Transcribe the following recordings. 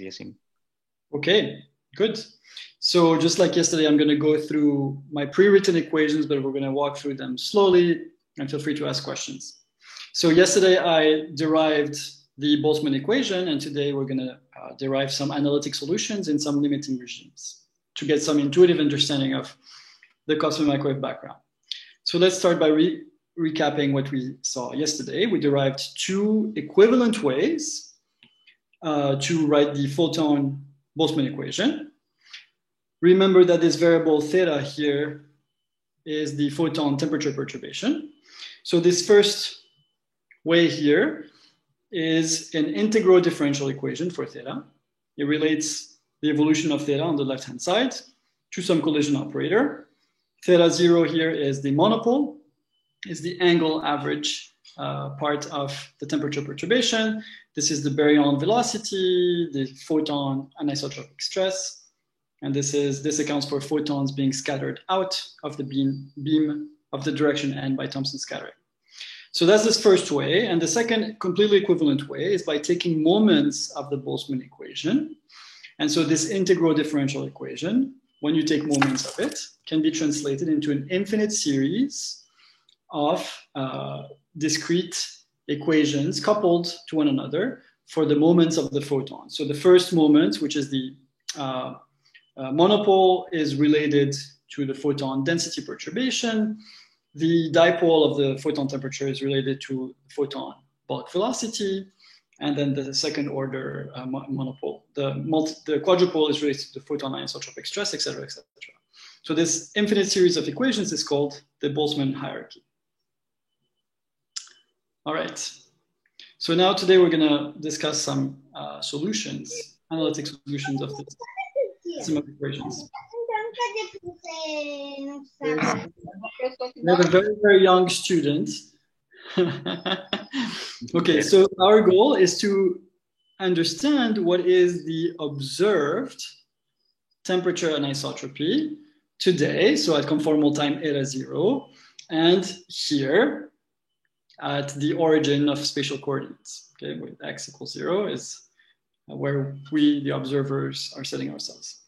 assim. Okay, good. So just like yesterday, I'm going to go through my pre-written equations, but we're going to walk through them slowly, and feel free to ask questions. So yesterday I derived the Boltzmann equation, and today we're going to derive some analytic solutions in some limiting regimes to get some intuitive understanding of the cosmic microwave background. So let's start by recapping what we saw yesterday. We derived two equivalent ways to write the photon Boltzmann equation. Remember that this variable theta here is the photon temperature perturbation. So this first way here is an integral differential equation for theta. It relates the evolution of theta on the left-hand side to some collision operator. Theta 0 here is the monopole, is the angle average part of the temperature perturbation. This is the baryon velocity, the photon anisotropic stress, and this accounts for photons being scattered out of the beam of the direction n by Thomson scattering. So that's this first way. And the second completely equivalent way is by taking moments of the Boltzmann equation. And so this integral differential equation, when you take moments of it, can be translated into an infinite series of discrete equations coupled to one another for the moments of the photon. So the first moment, which is the monopole, is related to the photon density perturbation. The dipole of the photon temperature is related to photon bulk velocity. And then the second order monopole, the quadrupole is related to the photon anisotropic stress, et cetera, et cetera. So this infinite series of equations is called the Boltzmann hierarchy. All right. So now today we're going to discuss some solutions, analytic solutions of this system of equations. We have a very, very young student. Okay, so our goal is to understand what is the observed temperature anisotropy today, so at conformal time eta 0, and here at the origin of spatial coordinates. Okay, with x equals 0 is where we, the observers, are setting ourselves.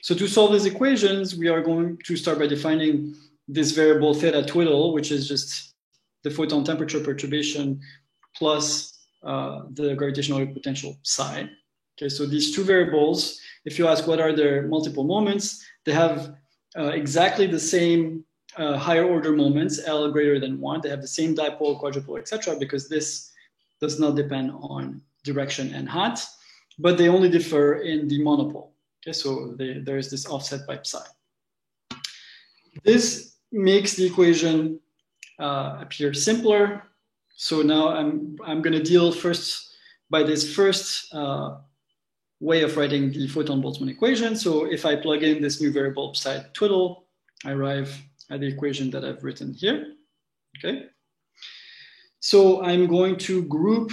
So to solve these equations, we are going to start by defining this variable theta twiddle, which is just the photon temperature perturbation plus the gravitational potential psi. Okay, so these two variables, if you ask what are their multiple moments, they have exactly the same higher order moments, L greater than 1. They have the same dipole, quadrupole, etc., because this does not depend on direction and hat, but they only differ in the monopole. Okay, so there is this offset by psi. This makes the equation appear simpler. So now I'm going to deal first by this first way of writing the photon Boltzmann equation. So if I plug in this new variable psi twiddle, I arrive at the equation that I've written here. Okay. So I'm going to group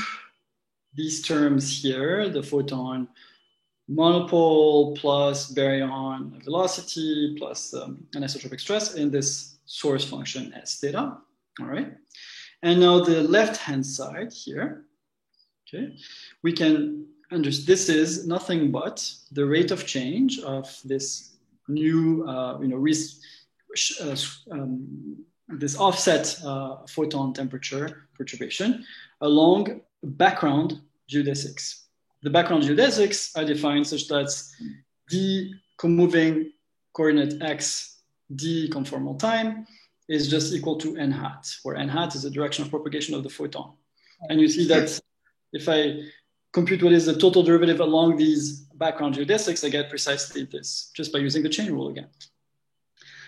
these terms here, the photon monopole plus baryon velocity plus anisotropic stress in this source function S theta. All right. And now the left-hand side here, okay, we can understand this is nothing but the rate of change of this new, this offset photon temperature perturbation along background geodesics. The background geodesics are defined such that d comoving coordinate x d conformal time is just equal to n hat, where n hat is the direction of propagation of the photon. And you see that if I compute what is the total derivative along these background geodesics, I get precisely this, just by using the chain rule again.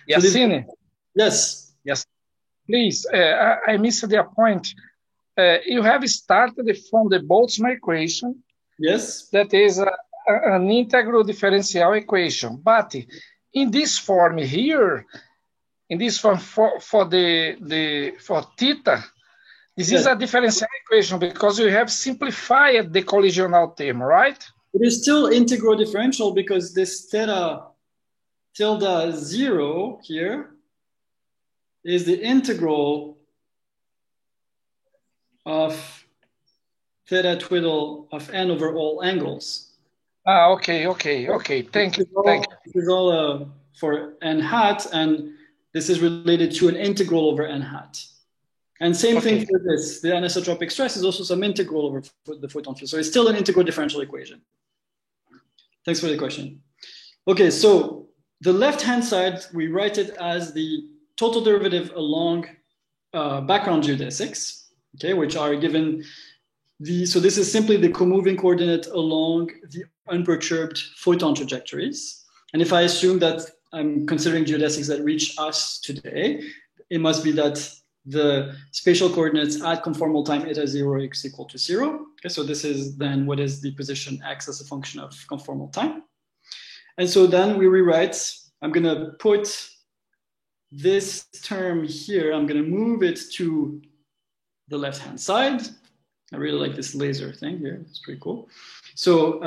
Yassine? So yes. Yes. Please, I missed the point. You have started from the Boltzmann equation. Yes. That is an integral differential equation. But in this form here, in this form for theta, this is a differential equation because you have simplified the collisional term, right? It is still integral differential because this theta tilde 0 here is the integral of theta twiddle of n over all angles. Okay. Thank you. This is all for n hat, and this is related to an integral over n hat. And same thing for this. The anisotropic stress is also some integral over the photon field. So it's still an integral differential equation. Thanks for the question. Okay, so the left-hand side, we write it as the total derivative along background geodesics, okay, which are given so this is simply the comoving coordinate along the unperturbed photon trajectories. And if I assume that I'm considering geodesics that reach us today, it must be that the spatial coordinates at conformal time eta 0 is equal to 0. Okay, so this is then what is the position x as a function of conformal time. And so then we rewrite, I'm going to put this term here, I'm going to move it to the left-hand side. I really like this laser thing here. It's pretty cool. So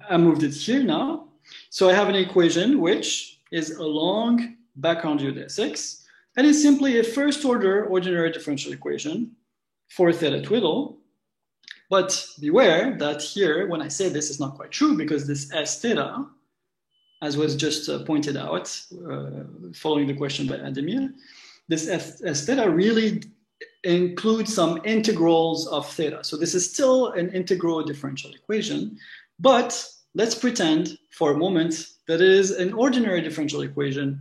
I moved it here now. So I have an equation which is along background geodesics. And it's simply a first order ordinary differential equation for theta twiddle. But beware that here, when I say this, is not quite true because this S theta, as was just pointed out following the question by Ademir, this S theta really includes some integrals of theta. So this is still an integral differential equation, but let's pretend for a moment that it is an ordinary differential equation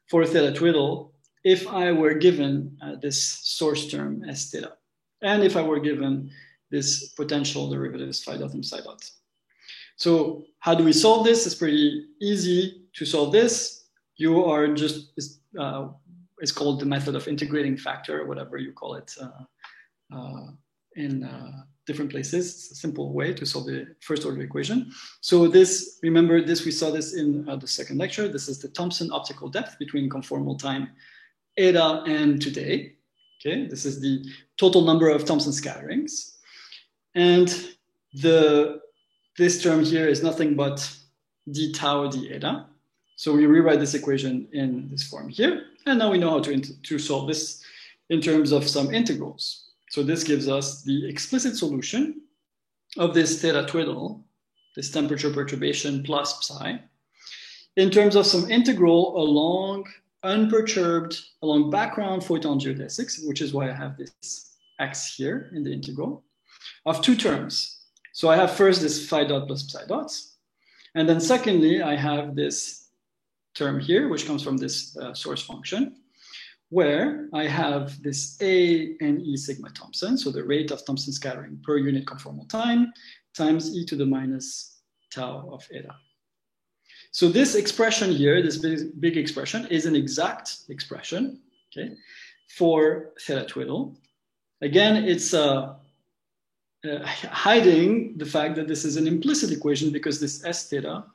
for theta twiddle if I were given this source term S theta, and if I were given this potential derivatives phi dot and psi dot. So how do we solve this? It's pretty easy to solve this. You are just, it's called the method of integrating factor, or whatever you call it in different places. It's a simple way to solve the first order equation. So this, remember this, we saw this in the second lecture. This is the Thomson optical depth between conformal time eta and today. Okay, this is the total number of Thomson scatterings. And this term here is nothing but d tau d eta. So we rewrite this equation in this form here. And now we know how to solve this in terms of some integrals. So this gives us the explicit solution of this theta twiddle, this temperature perturbation plus psi, in terms of some integral along unperturbed, along background photon geodesics, which is why I have this x here in the integral, of two terms. So I have first this phi dot plus psi dots. And then secondly, I have this term here, which comes from this source function, where I have this A and E sigma Thomson, so the rate of Thomson scattering per unit conformal time, times e to the minus tau of eta. So this expression here, this big expression, is an exact expression, okay, for theta twiddle. Again, it's hiding the fact that this is an implicit equation because this S theta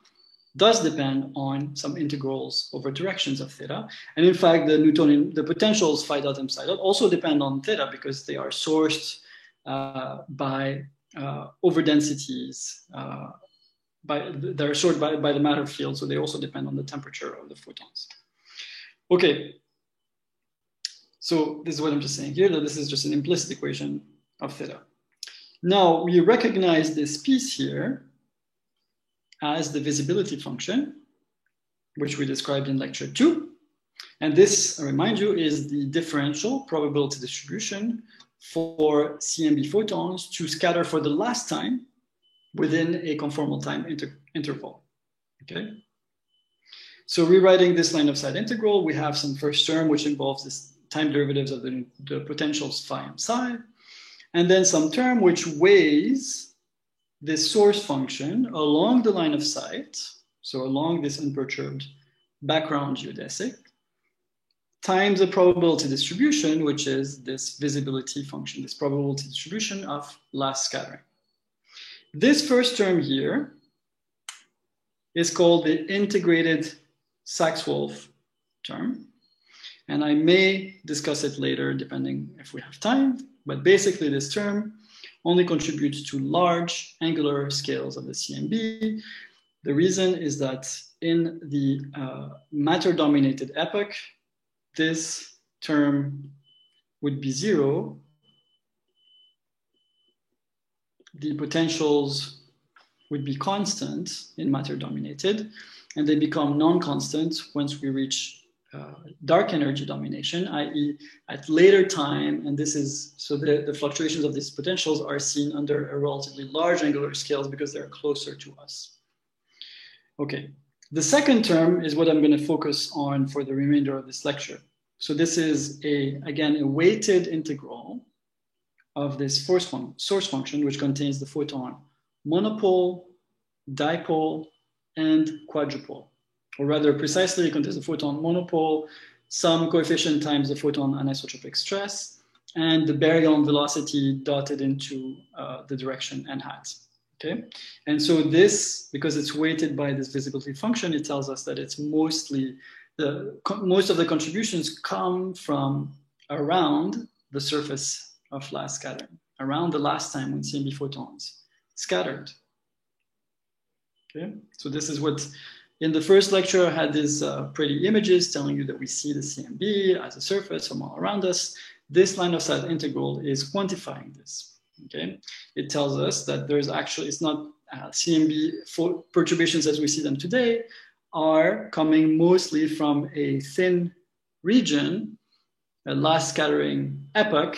does depend on some integrals over directions of theta. And in fact, the Newtonian, the potentials phi dot and psi dot also depend on theta because they are sourced by overdensities, they're sorted by the matter field, so they also depend on the temperature of the photons. Okay, so this is what I'm just saying here, that this is just an implicit equation of theta. Now, we recognize this piece here as the visibility function, which we described in lecture 2. And this, I remind you, is the differential probability distribution for CMB photons to scatter for the last time within a conformal time interval, okay? So rewriting this line of sight integral, we have some first term, which involves this time derivatives of the potentials phi and psi, and then some term which weighs this source function along the line of sight, so along this unperturbed background geodesic, times a probability distribution, which is this visibility function, this probability distribution of last scattering. This first term here is called the integrated Sachs-Wolf term. And I may discuss it later, depending if we have time. But basically, this term only contributes to large angular scales of the CMB. The reason is that in the matter-dominated epoch, this term would be 0. The potentials would be constant in matter dominated, and they become non-constant once we reach dark energy domination, i.e. at later time, and this is, so the fluctuations of these potentials are seen under a relatively large angular scales because they're closer to us. Okay, the second term is what I'm going to focus on for the remainder of this lecture. So this is, again, a weighted integral of this source function, which contains the photon monopole, dipole, and quadrupole. Or rather precisely, it contains the photon monopole, some coefficient times the photon anisotropic stress, and the baryon velocity dotted into the direction n hat. Okay, and so this, because it's weighted by this visibility function, it tells us that it's mostly most of the contributions come from around the surface of last scattering, around the last time when CMB photons scattered. Okay, so this is what, in the first lecture, I had these pretty images telling you that we see the CMB as a surface from all around us. This line of sight integral is quantifying this. Okay, it tells us that there's actually, it's not CMB perturbations as we see them today are coming mostly from a thin region, a last scattering epoch,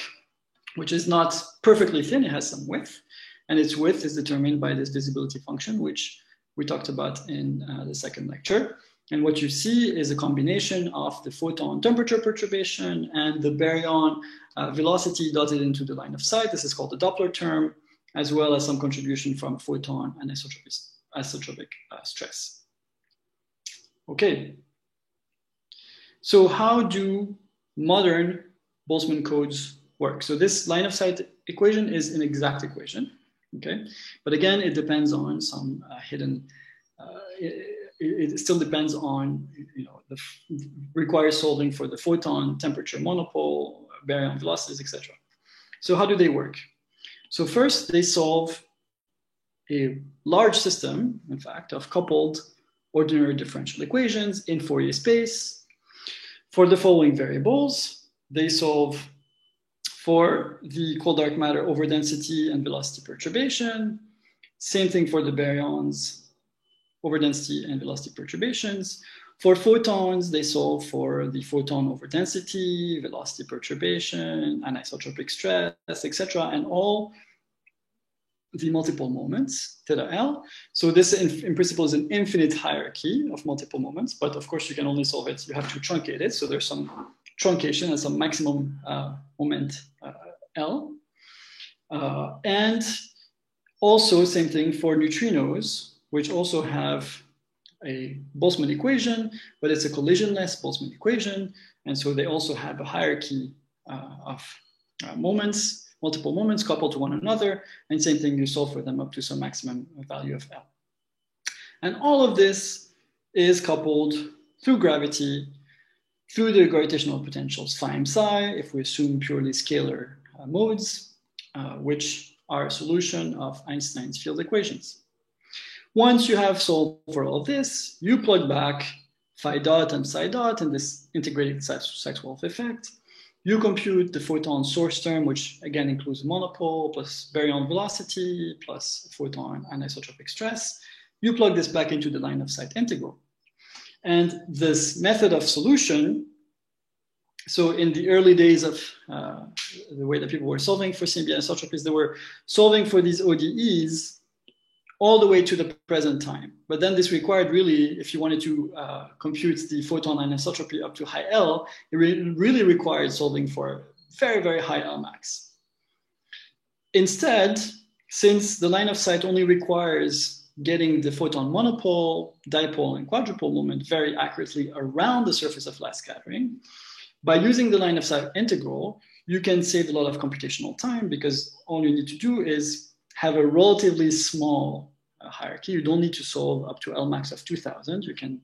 which is not perfectly thin, it has some width, and its width is determined by this visibility function, which we talked about in the second lecture. And what you see is a combination of the photon temperature perturbation and the baryon velocity dotted into the line of sight. This is called the Doppler term, as well as some contribution from photon and isotropic stress. Okay, so how do modern Boltzmann codes work? So this line of sight equation is an exact equation, okay? But again, it depends on some hidden, it still depends on, requires solving for the photon temperature monopole, baryon velocities, etc. So how do they work? So first, they solve a large system, in fact, of coupled ordinary differential equations in Fourier space. For the following variables, they solve for the cold dark matter overdensity and velocity perturbation. Same thing for the baryons, overdensity and velocity perturbations. For photons, they solve for the photon overdensity, velocity perturbation, anisotropic stress, etc., and all the multiple moments, theta L. So this in principle is an infinite hierarchy of multiple moments, but of course you can only solve it, you have to truncate it. So there's some truncation and some maximum moment L. And also same thing for neutrinos, which also have a Boltzmann equation, but it's a collisionless Boltzmann equation. And so they also have a hierarchy of moments, multiple moments coupled to one another, and same thing, you solve for them up to some maximum value of L. And all of this is coupled through gravity, through the gravitational potentials phi and psi, if we assume purely scalar modes, which are a solution of Einstein's field equations. Once you have solved for all of this, you plug back phi dot and psi dot in this integrated Sachs-Wolf effect. You compute the photon source term, which again includes monopole plus baryon velocity plus photon anisotropic stress. You plug this back into the line of sight integral. And this method of solution, so in the early days of the way that people were solving for CMB anisotropies, they were solving for these ODEs all the way to the present time. But then this required really, if you wanted to compute the photon anisotropy up to high L, it really required solving for very, very high L max. Instead, since the line of sight only requires getting the photon monopole, dipole, and quadrupole moment very accurately around the surface of last scattering, by using the line of sight integral, you can save a lot of computational time because all you need to do is have a relatively small hierarchy. You don't need to solve up to L max of 2000. You can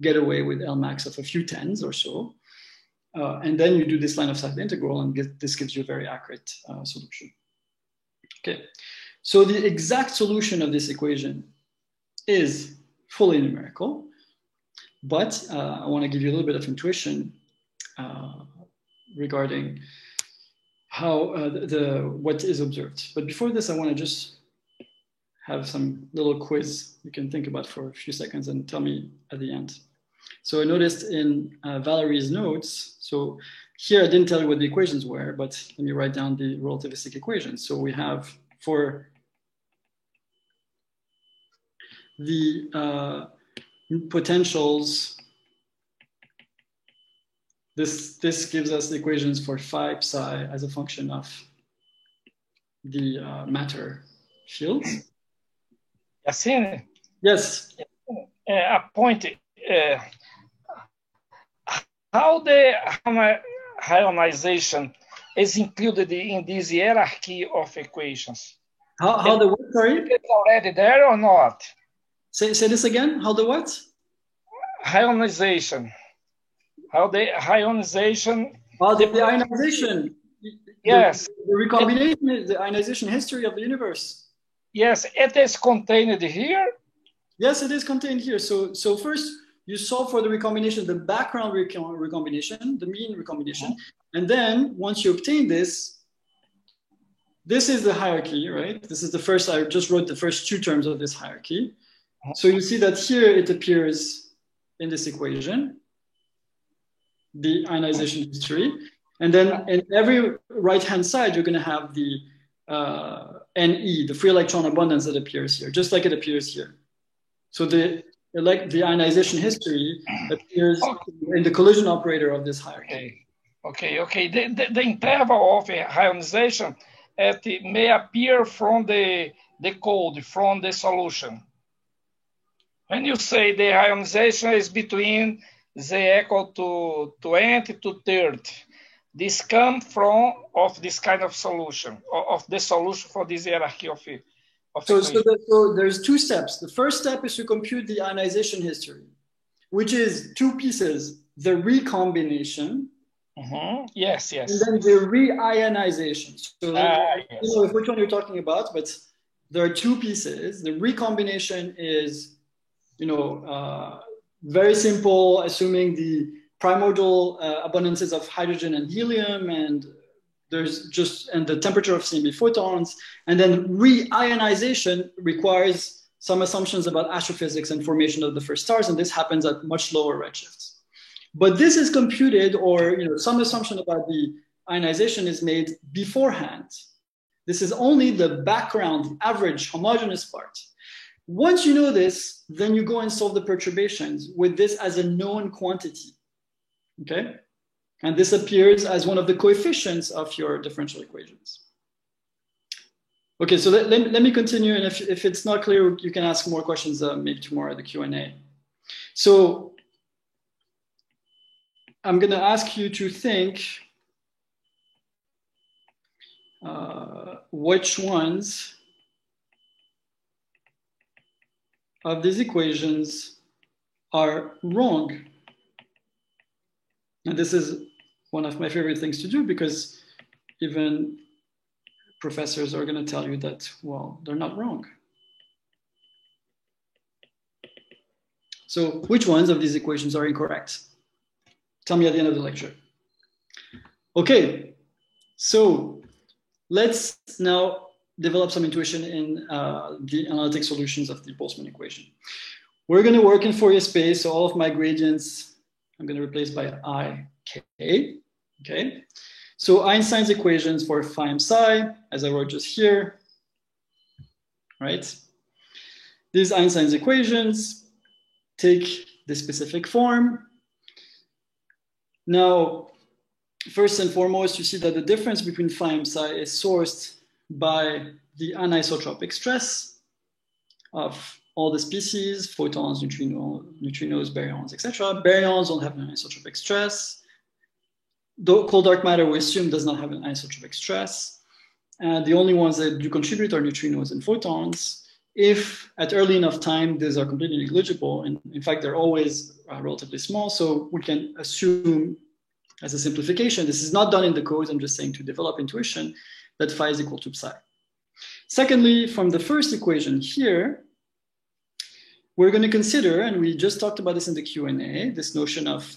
get away with L max of a few tens or so. And then you do this line of sight integral and this gives you a very accurate solution. Okay, so the exact solution of this equation is fully numerical, but I want to give you a little bit of intuition regarding how what is observed. But before this, I want to just have some little quiz you can think about for a few seconds and tell me at the end. So I noticed in Valerie's notes, so here I didn't tell you what the equations were, but let me write down the relativistic equations. So we have for the potentials, this gives us the equations for phi psi as a function of the matter fields. Yassine? Yes. A point. How the ionization is included in this hierarchy of equations? How the what, sorry? It's already there or not? Say this again. How the what? Ionization. How the ionization? Oh, the ionization. Yes. The recombination, the ionization history of the universe. Yes, it is contained here. Yes, it is contained here. So first you solve for the recombination, the background recombination, the mean recombination, and then once you obtain this is the hierarchy, right? This is the first. I just wrote the first two terms of this hierarchy. So you see that here it appears in this equation, the ionization history. And then in every right-hand side, you're going to have the Ne, the free electron abundance that appears here, just like it appears here. So the ionization history appears in the collision operator of this hierarchy. Okay. The interval of ionization, it may appear from the code, from the solution. When you say the ionization is between Z equal to 20 to 30, this comes from this kind of solution, of the solution for this hierarchy of so there's two steps. The first step is to compute the ionization history, which is two pieces, the recombination, yes, and then the reionization. So yes. I don't know which one you're talking about, but there are two pieces. The recombination is, very simple, assuming the primordial abundances of hydrogen and helium, and the temperature of CMB photons. And then reionization requires some assumptions about astrophysics and formation of the first stars, and this happens at much lower redshifts. But this is computed, or some assumption about the ionization is made beforehand. This is only the background, average, homogeneous part. Once you know this, then you go and solve the perturbations with this as a known quantity, okay? And this appears as one of the coefficients of your differential equations. Okay, so let me continue, and if it's not clear, you can ask more questions maybe tomorrow at the Q&A. So I'm gonna ask you to think which ones of these equations are wrong. And this is one of my favorite things to do, because even professors are going to tell you that, well, they're not wrong. So which ones of these equations are incorrect? Tell me at the end of the lecture. Okay, so let's now develop some intuition in the analytic solutions of the Boltzmann equation. We're going to work in Fourier space, so all of my gradients I'm going to replace by IK, okay? So Einstein's equations for phi and psi, as I wrote just here, right? These Einstein's equations take the specific form. Now, first and foremost, you see that the difference between phi and psi is sourced by the anisotropic stress of all the species, photons, neutrinos, baryons, etc. Baryons don't have an anisotropic stress. Cold dark matter, we assume, does not have an anisotropic stress. And the only ones that do contribute are neutrinos and photons. If at early enough time, these are completely negligible, and in fact, they're always relatively small, so we can assume, as a simplification, this is not done in the code, I'm just saying to develop intuition, that phi is equal to psi. Secondly, from the first equation here, we're going to consider, and we just talked about this in the Q&A, this notion of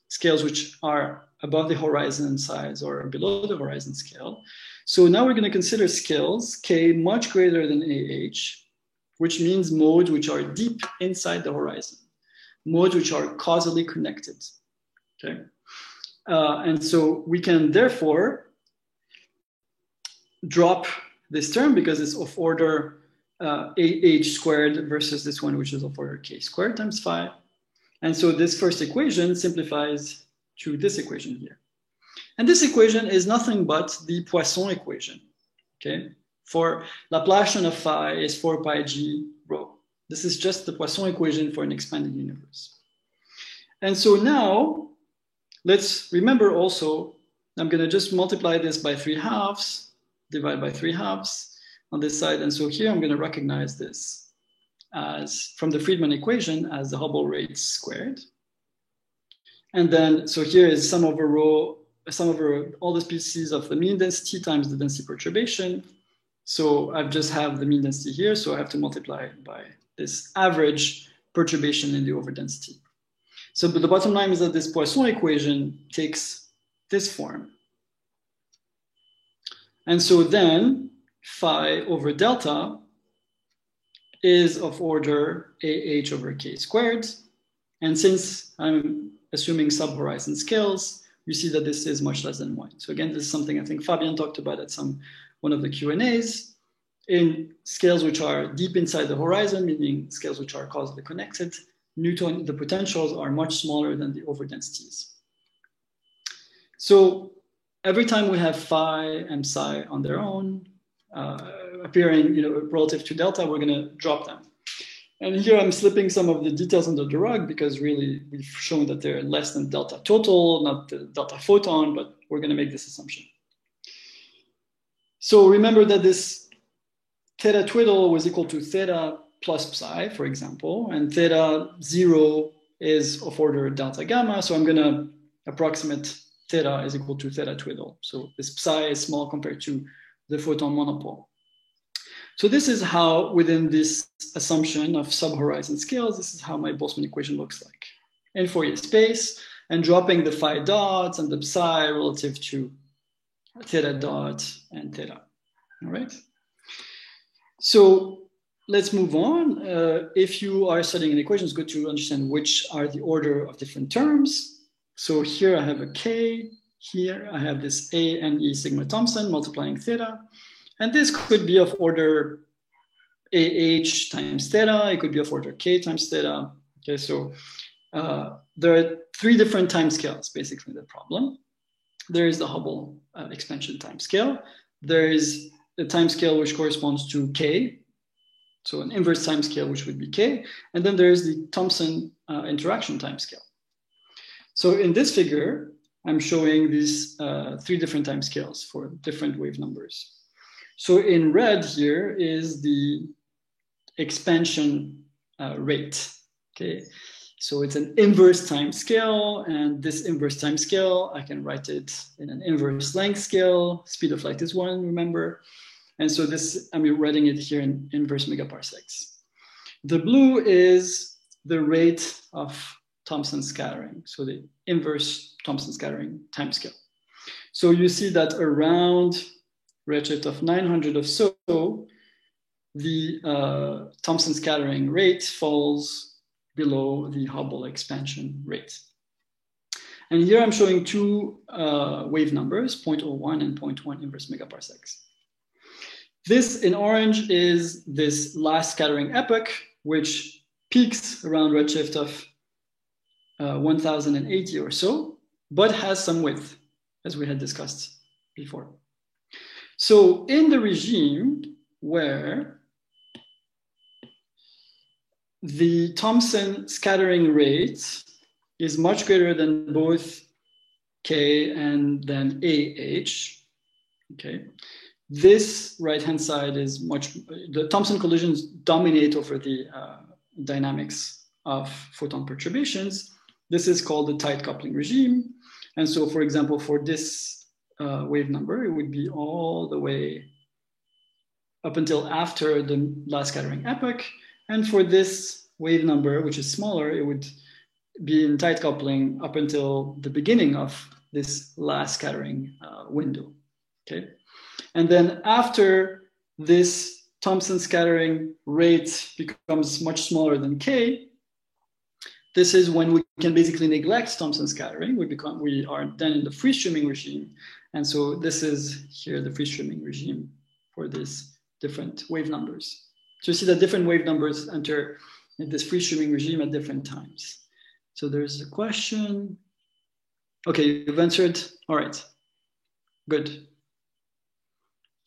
scales which are above the horizon size or below the horizon scale. So now we're going to consider scales k much greater than AH, which means modes which are deep inside the horizon, modes which are causally connected, okay? And so we can therefore drop this term because it's of order AH squared versus this one, which is of order K squared times phi. And so this first equation simplifies to this equation here. And this equation is nothing but the Poisson equation, okay? For Laplacian of phi is 4 pi g rho. This is just the Poisson equation for an expanded universe. And so now, let's remember also, I'm gonna just multiply this by 3/2, divide by 3/2 on this side. And so here I'm gonna recognize this as, from the Friedmann equation, as the Hubble rate squared. And then, so here is sum over rho, sum over all the species of the mean density times the density perturbation. So I just have the mean density here, so I have to multiply by this average perturbation in the overdensity. So but the bottom line is that this Poisson equation takes this form. And so then phi over delta is of order AH over K squared. And since I'm assuming sub-horizon scales, you see that this is much less than 1. So again, this is something I think Fabian talked about at one of the Q&As. In scales which are deep inside the horizon, meaning scales which are causally connected, Newton, the potentials are much smaller than the overdensities. So every time we have phi and psi on their own, appearing relative to delta, we're gonna drop them. And here I'm slipping some of the details under the rug because really we've shown that they're less than delta total, not the delta photon, but we're gonna make this assumption. So remember that this theta twiddle was equal to theta plus psi, for example, and theta 0 is of order delta gamma. So I'm gonna approximate theta is equal to theta twiddle. So this psi is small compared to the photon monopole. So this is how, within this assumption of sub-horizon scales, this is how my Boltzmann equation looks like in Fourier space, and dropping the phi dots and the psi relative to theta dot and theta, all right? So let's move on. If you are studying an equation, it's good to understand which are the order of different terms. So here I have a K, here I have this A and E sigma Thomson multiplying theta. And this could be of order AH times theta. It could be of order K times theta. Okay, so there are 3 different time scales, basically, the problem. There is the Hubble expansion time scale. There is the time scale which corresponds to K, so an inverse time scale, which would be K. And then there is the Thomson interaction time scale. So in this figure, I'm showing these 3 different time scales for different wave numbers. So in red here is the expansion rate, okay? So it's an inverse time scale, and this inverse time scale, I can write it in an inverse length scale. Speed of light is 1, remember? And so this, I'm writing it here in inverse megaparsecs. The blue is the rate of Thomson scattering, so the inverse Thomson scattering time scale. So you see that around redshift of 900 or so, the Thomson scattering rate falls below the Hubble expansion rate. And here I'm showing 2 wave numbers, 0.01 and 0.1 inverse megaparsecs. This in orange is this last scattering epoch, which peaks around redshift of 1080 or so, but has some width, as we had discussed before. So in the regime where the Thomson scattering rate is much greater than both K and then AH, okay, this right-hand side is the Thomson collisions dominate over the dynamics of photon perturbations. This is called the tight coupling regime. And so, for example, for this wave number, it would be all the way up until after the last scattering epoch. And for this wave number, which is smaller, it would be in tight coupling up until the beginning of this last scattering window, okay? And then after this Thomson scattering rate becomes much smaller than K, this is when we can basically neglect Thomson scattering. We are then in the free streaming regime. And so this is here the free streaming regime for these different wave numbers. So you see that different wave numbers enter in this free streaming regime at different times. So there's a question. Okay, you've answered. All right, good.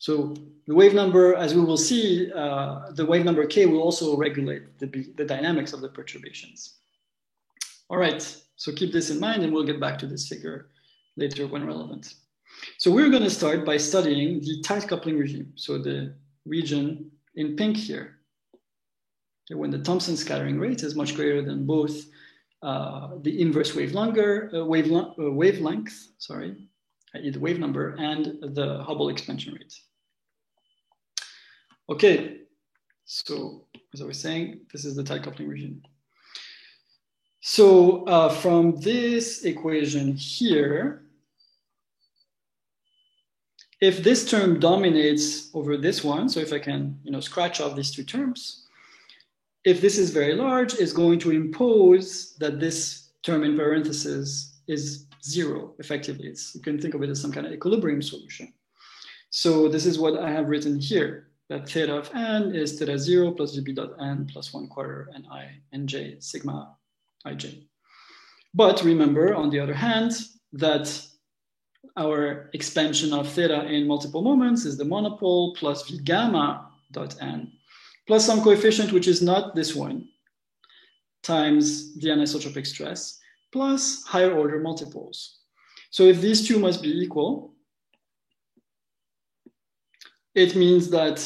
So the wave number, as we will see, the wave number K will also regulate the dynamics of the perturbations. All right, so keep this in mind and we'll get back to this figure later when relevant. So we're gonna start by studying the tight coupling regime. So the region in pink here. Okay, when the Thomson scattering rate is much greater than both the inverse wavelength, sorry, i.e. the wave number, and the Hubble expansion rate. Okay, so as I was saying, this is the tight coupling regime. So from this equation here, if this term dominates over this one, so if I can scratch off these two terms, if this is very large, it's going to impose that this term in parentheses is zero, effectively. You can think of it as some kind of equilibrium solution. So this is what I have written here, that theta of n is theta 0 plus vb dot n plus 1/4 ni nj sigma ij. But remember, on the other hand, that our expansion of theta in multiple moments is the monopole plus v gamma dot n plus some coefficient, which is not this one, times the anisotropic stress, plus higher order multiples. So if these two must be equal, it means that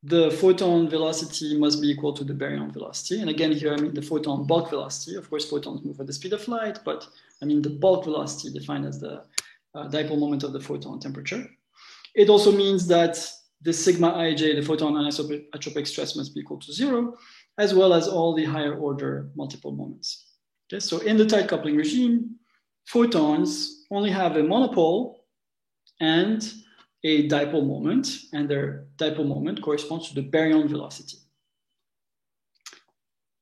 the photon velocity must be equal to the baryon velocity. And again, here I mean the photon bulk velocity. Of course, photons move at the speed of light, but I mean the bulk velocity defined as the dipole moment of the photon temperature. It also means that the sigma ij, the photon anisotropic stress, must be equal to 0, as well as all the higher order multiple moments. Okay, so in the tight coupling regime, photons only have a monopole and a dipole moment, and their dipole moment corresponds to the baryon velocity.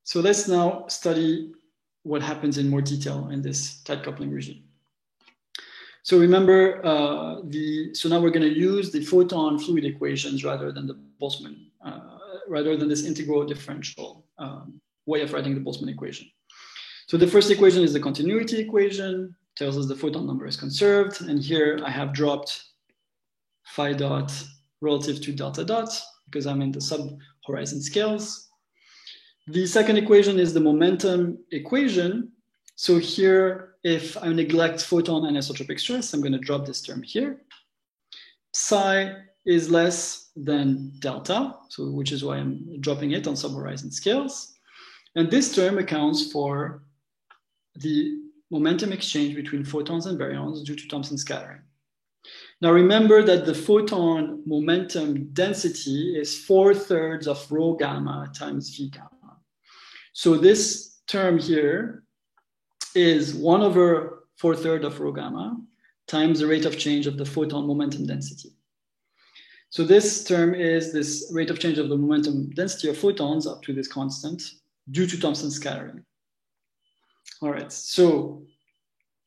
So let's now study what happens in more detail in this tight coupling regime. So remember, so now we're going to use the photon fluid equations rather than the Boltzmann, rather than this integral differential way of writing the Boltzmann equation. So the first equation is the continuity equation, tells us the photon number is conserved, and here I have dropped phi dot relative to delta dot because I'm in the sub-horizon scales. The second equation is the momentum equation. So here, if I neglect photon anisotropic stress, I'm going to drop this term here. Psi is less than delta, so which is why I'm dropping it on sub-horizon scales. And this term accounts for the momentum exchange between photons and baryons due to Thomson scattering. Now remember that the photon momentum density is 4/3 of rho gamma times v gamma. So this term here is 1/4 of rho gamma times the rate of change of the photon momentum density. So this term is this rate of change of the momentum density of photons up to this constant due to Thomson scattering. All right, so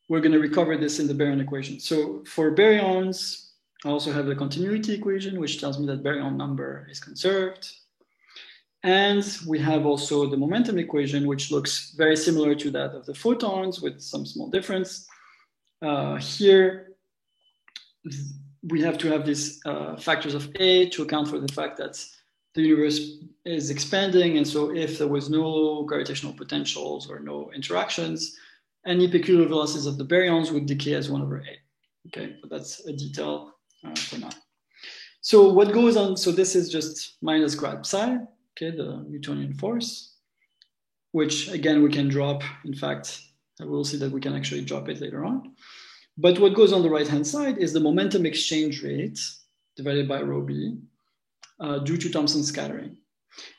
we're going to recover this in the baryon equation. So for baryons, I also have the continuity equation, which tells me that baryon number is conserved. And we have also the momentum equation, which looks very similar to that of the photons with some small difference. Here, we have to have these factors of A to account for the fact that the universe is expanding. And so if there was no gravitational potentials or no interactions, any peculiar velocities of the baryons would decay as 1/A. Okay, but that's a detail for now. So what goes on, so this is just minus grad psi, okay, the Newtonian force, which again, we can drop. In fact, we'll see that we can actually drop it later on. But what goes on the right-hand side is the momentum exchange rate divided by rho b due to Thomson scattering.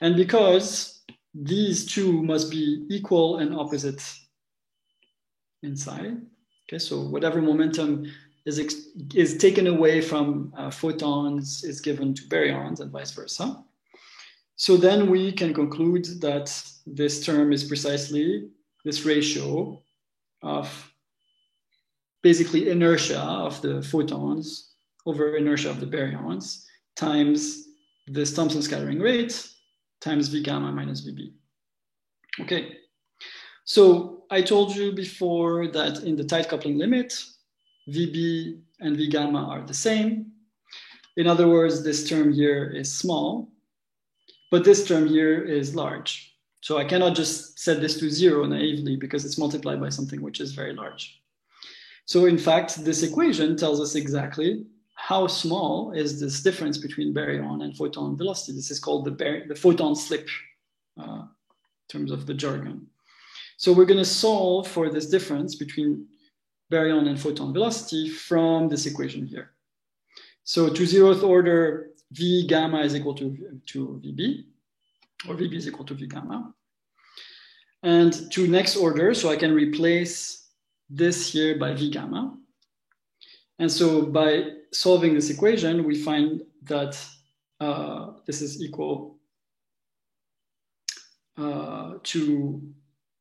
And because these two must be equal and opposite inside, okay, so whatever momentum is taken away from photons is given to baryons and vice versa. So then we can conclude that this term is precisely this ratio of basically inertia of the photons over inertia of the baryons times this Thomson scattering rate times V gamma minus VB. Okay, so I told you before that in the tight coupling limit, VB and V gamma are the same. In other words, this term here is small, but this term here is large. So I cannot just set this to 0 naively because it's multiplied by something which is very large. So in fact, this equation tells us exactly how small is this difference between baryon and photon velocity. This is called the photon slip in terms of the jargon. So we're going to solve for this difference between baryon and photon velocity from this equation here. So to 0th order, V gamma is equal to VB, or VB is equal to V gamma. And to next order, so I can replace this here by V gamma. And so by solving this equation, we find that this is equal to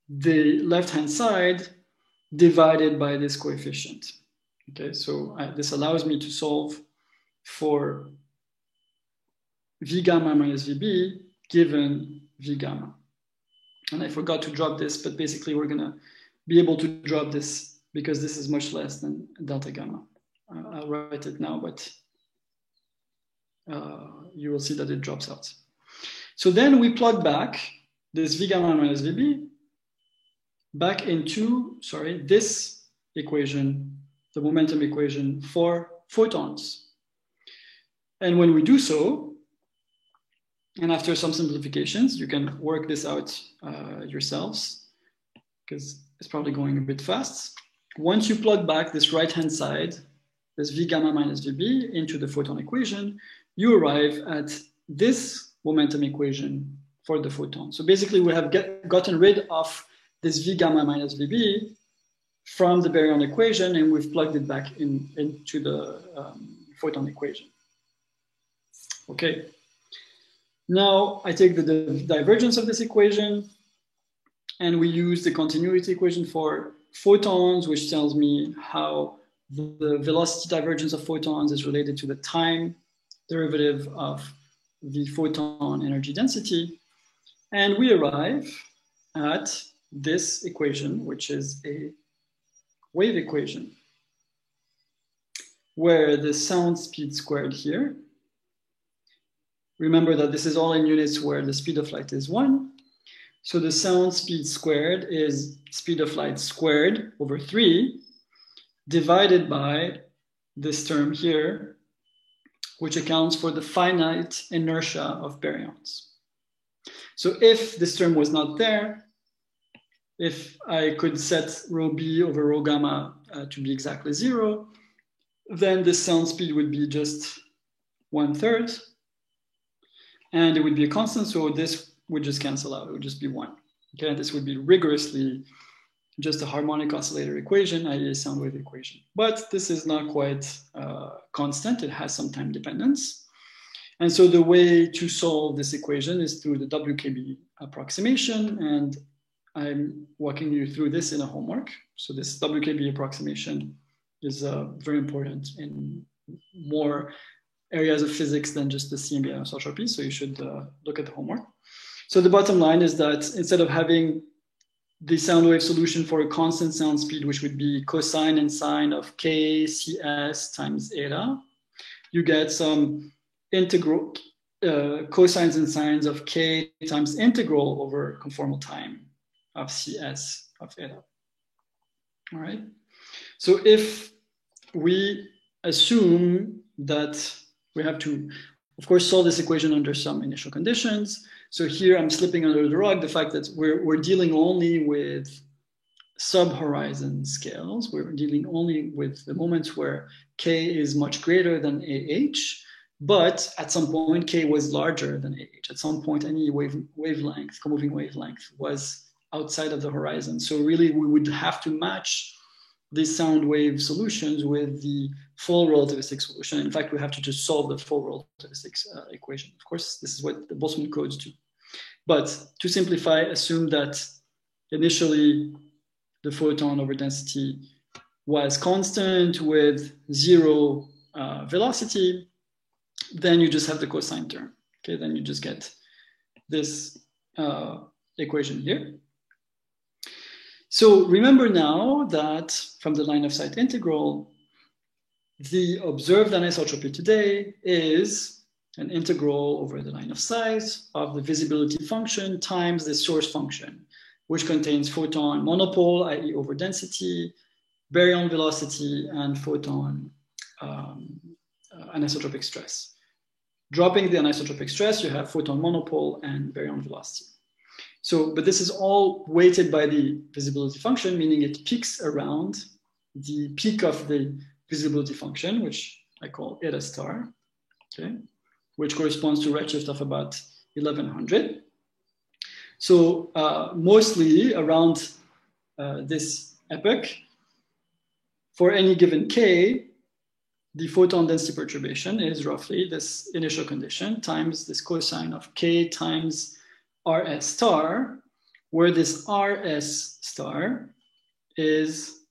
the left-hand side divided by this coefficient. Okay, so this allows me to solve for V gamma minus VB given V gamma. And I forgot to drop this, but basically we're gonna be able to drop this because this is much less than delta gamma. I'll write it now, but you will see that it drops out. So then we plug back this V gamma minus VB back into, this equation, the momentum equation for photons. And when we do so, and after some simplifications, you can work this out yourselves because it's probably going a bit fast. Once you plug back this right-hand side, this V gamma minus VB into the photon equation, you arrive at this momentum equation for the photon. So basically we have gotten rid of this V gamma minus VB from the baryon equation and we've plugged it back into the photon equation. Okay. Now I take the divergence of this equation and we use the continuity equation for photons, which tells me how the velocity divergence of photons is related to the time derivative of the photon energy density. And we arrive at this equation, which is a wave equation, where the sound speed squared here, remember that this is all in units where the speed of light is 1. So the sound speed squared is speed of light squared over 3 divided by this term here, which accounts for the finite inertia of baryons. So if this term was not there, if I could set rho b over rho gamma to be exactly 0, then the sound speed would be just 1/3. And it would be a constant, so this would just cancel out. It would just be 1. Okay, this would be rigorously just a harmonic oscillator equation, i.e. a sound wave equation. But this is not quite constant. It has some time dependence. And so the way to solve this equation is through the WKB approximation. And I'm walking you through this in a homework. So this WKB approximation is very important in more areas of physics than just the CMB anisotropy. So you should look at the homework. So the bottom line is that instead of having the sound wave solution for a constant sound speed, which would be cosine and sine of k cs times eta, you get some integral cosines and sines of k times integral over conformal time of cs of eta. All right. So if we assume that we have to, of course, solve this equation under some initial conditions. So here I'm slipping under the rug the fact that we're dealing only with sub-horizon scales. We're dealing only with the moments where k is much greater than ah, but at some point k was larger than ah. At some point any wavelength, co-moving wavelength was outside of the horizon. So really we would have to match these sound wave solutions with the full relativistic solution. In fact, we have to just solve the full relativistic equation. Of course, this is what the Boltzmann codes do. But to simplify, assume that initially the photon over density was constant with 0 velocity. Then you just have the cosine term. Okay, then you just get this equation here. So remember now that from the line of sight integral, the observed anisotropy today is an integral over the line of sight of the visibility function times the source function, which contains photon monopole, i.e. over density, baryon velocity, and photon anisotropic stress. Dropping the anisotropic stress, you have photon monopole and baryon velocity. So, but this is all weighted by the visibility function, meaning it peaks around the peak of the visibility function, which I call eta star, okay, which corresponds to redshift of about 1100. So mostly around this epoch, for any given k, the photon density perturbation is roughly this initial condition times this cosine of k times Rs star, where this Rs star is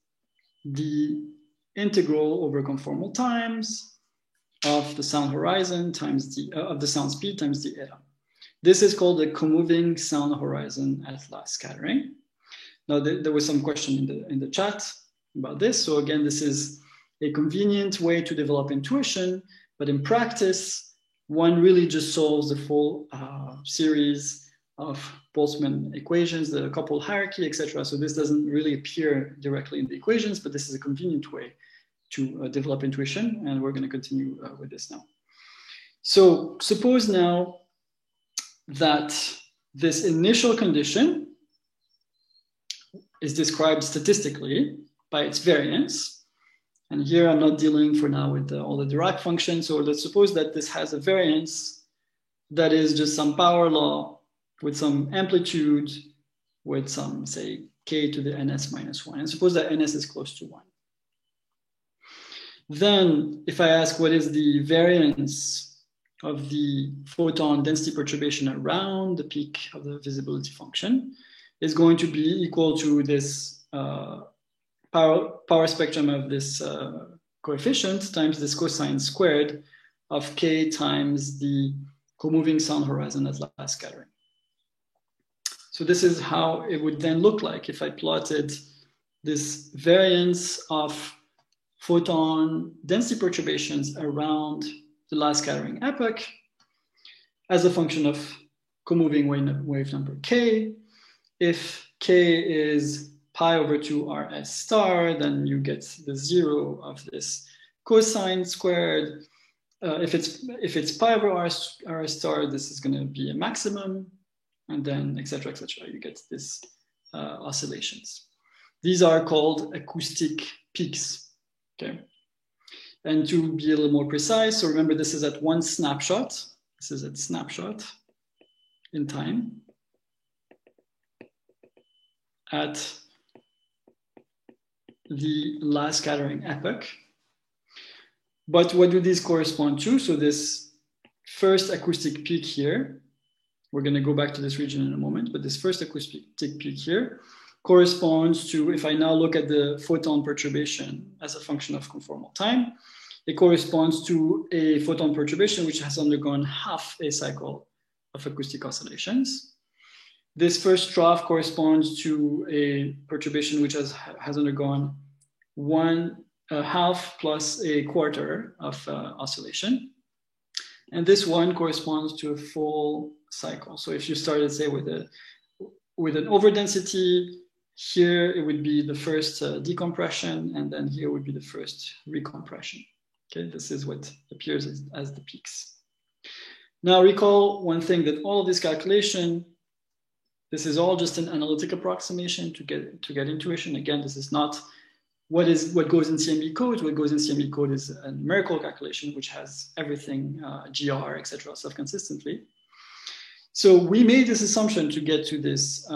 the integral over conformal times of the sound horizon times the of the sound speed times the eta. This is called the comoving sound horizon at last scattering. Now there was some question in the chat about this. So again, this is a convenient way to develop intuition, but in practice, one really just solves the full series of Boltzmann equations, the coupled hierarchy, etc. So this doesn't really appear directly in the equations, but this is a convenient way to develop intuition, and we're going to continue with this now. So suppose now that this initial condition is described statistically by its variance. And here I'm not dealing for now with all the Dirac functions. So let's suppose that this has a variance that is just some power law with some amplitude, with some, say, k to the ns minus 1. And suppose that ns is close to 1. Then if I ask what is the variance of the photon density perturbation around the peak of the visibility function, is going to be equal to this power spectrum of this coefficient times this cosine squared of k times the comoving sound horizon at last scattering. So this is how it would then look like if I plotted this variance of photon density perturbations around the last scattering epoch as a function of comoving wave number k. If k is pi over 2 Rs star, then you get the 0 of this cosine squared. If it's pi over Rs star, this is going to be a maximum, and then etc. etc. You get this oscillations. These are called acoustic peaks. Okay, and to be a little more precise, so remember this is at one snapshot. This is at snapshot in time at the last scattering epoch. But what do these correspond to? So this first acoustic peak here, we're going to go back to this region in a moment, but this first acoustic peak here corresponds to, if I now look at the photon perturbation as a function of conformal time, it corresponds to a photon perturbation which has undergone half a cycle of acoustic oscillations. This first trough corresponds to a perturbation which has undergone half plus a quarter of oscillation. And this one corresponds to a full cycle. So if you started, say, with an overdensity, here it would be the first decompression, and then here would be the first recompression. Okay, this is what appears as the peaks. Now recall one thing, that all of this calculation, this is all just an analytic approximation to get intuition. Again, this is not what goes in CMB code. What goes in CMB code is a numerical calculation which has everything, GR, etc., self-consistently. So we made this assumption to get to this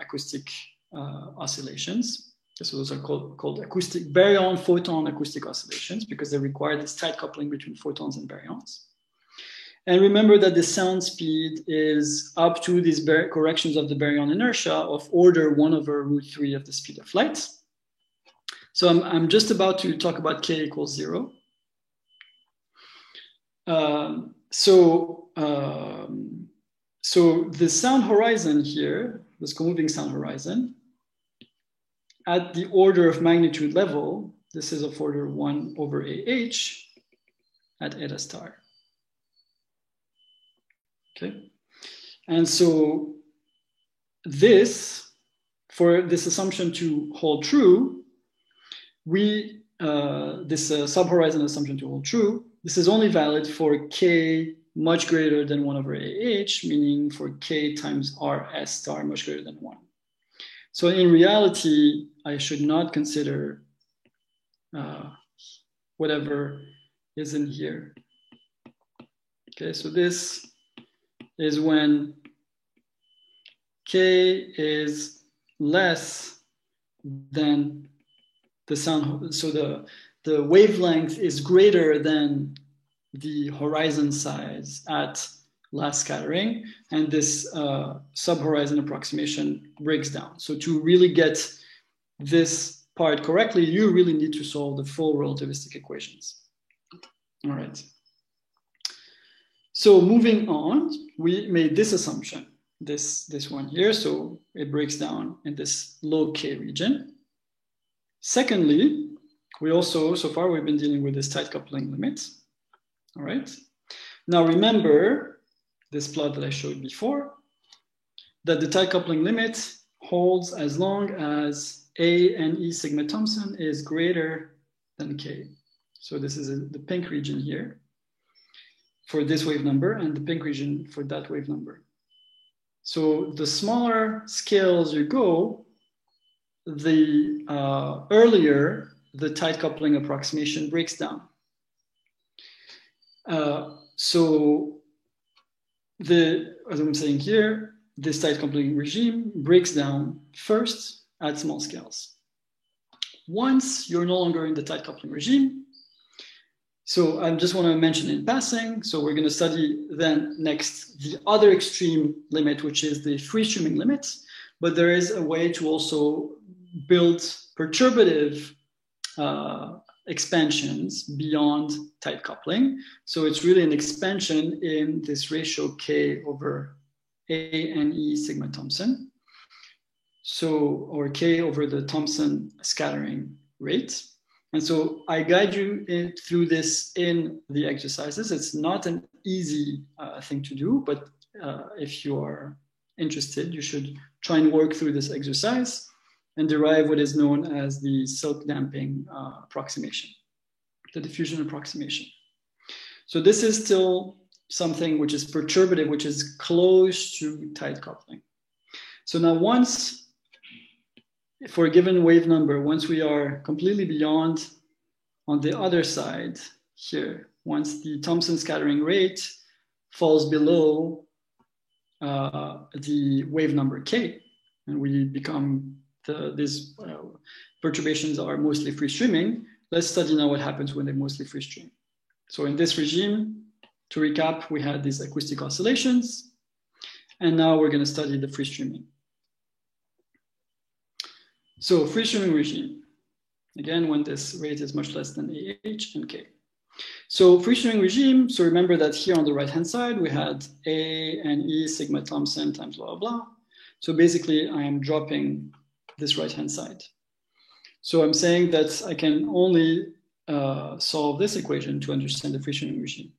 acoustic oscillations. So those are called acoustic baryon-photon acoustic oscillations because they require this tight coupling between photons and baryons. And remember that the sound speed is up to these corrections of the baryon inertia of order 1/√3 of the speed of light. So I'm just about to talk about k equals 0. So the sound horizon here, this co-moving sound horizon, at the order of magnitude level, this is of order 1/AH at eta star. Okay, and so this, for this assumption to hold true, this sub-horizon assumption to hold true, this is only valid for k much greater than 1/AH, meaning for k times RS star much greater than 1. So in reality, I should not consider whatever is in here. Okay, so this is when k is less than the sound, so the wavelength is greater than the horizon size at last scattering, and this sub-horizon approximation breaks down. So to really get this part correctly, you really need to solve the full relativistic equations. All right. So moving on, we made this assumption, this one here, so it breaks down in this low k region. Secondly, we also, so far we've been dealing with this tight coupling limit. All right. Now remember this plot that I showed before, that the tight coupling limit holds as long as A and E sigma Thomson is greater than K. So this is the pink region here for this wave number and the pink region for that wave number. So the smaller scales you go, the earlier the tight coupling approximation breaks down. As I'm saying here, this tight coupling regime breaks down first at small scales. Once you're no longer in the tight coupling regime, so I just want to mention in passing, so we're going to study then next the other extreme limit, which is the free streaming limit, but there is a way to also build perturbative expansions beyond tight coupling. So it's really an expansion in this ratio K over A and E sigma Thomson. So, or K over the Thomson scattering rate. And so I guide you through this in the exercises. It's not an easy thing to do, but if you are interested, you should try and work through this exercise and derive what is known as the silk damping approximation, the diffusion approximation. So this is still something which is perturbative, which is close to tight coupling. So now once, for a given wave number, once we are completely beyond on the other side here, once the Thomson scattering rate falls below the wave number K, and we become these perturbations are mostly free streaming. Let's study now what happens when they mostly free stream. So in this regime, to recap, we had these acoustic oscillations, and now we're going to study the free streaming. So free streaming regime, again, when this rate is much less than AH and K. So free streaming regime, so remember that here on the right-hand side, we had A and E sigma Thomson times blah, blah, blah. So basically, I am dropping this right-hand side. So I'm saying that I can only solve this equation to understand the free streaming regime.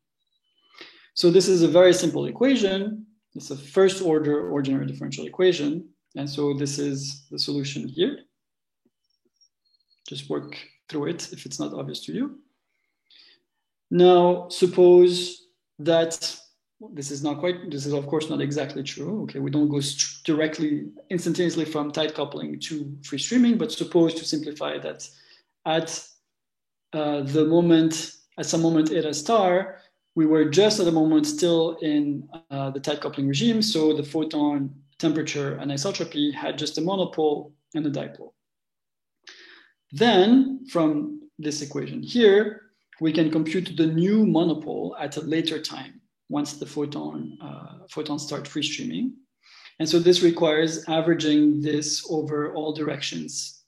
So this is a very simple equation. It's a first order ordinary differential equation. And so this is the solution here. Just work through it if it's not obvious to you. Now, suppose that this is of course not exactly true. Okay, we don't go directly, instantaneously from tight coupling to free streaming, but suppose to simplify that at some moment eta star, we were just at the moment still in the tight coupling regime. So the photon temperature and isotropy had just a monopole and a dipole. Then from this equation here, we can compute the new monopole at a later time once the photons start free streaming. And so this requires averaging this over all directions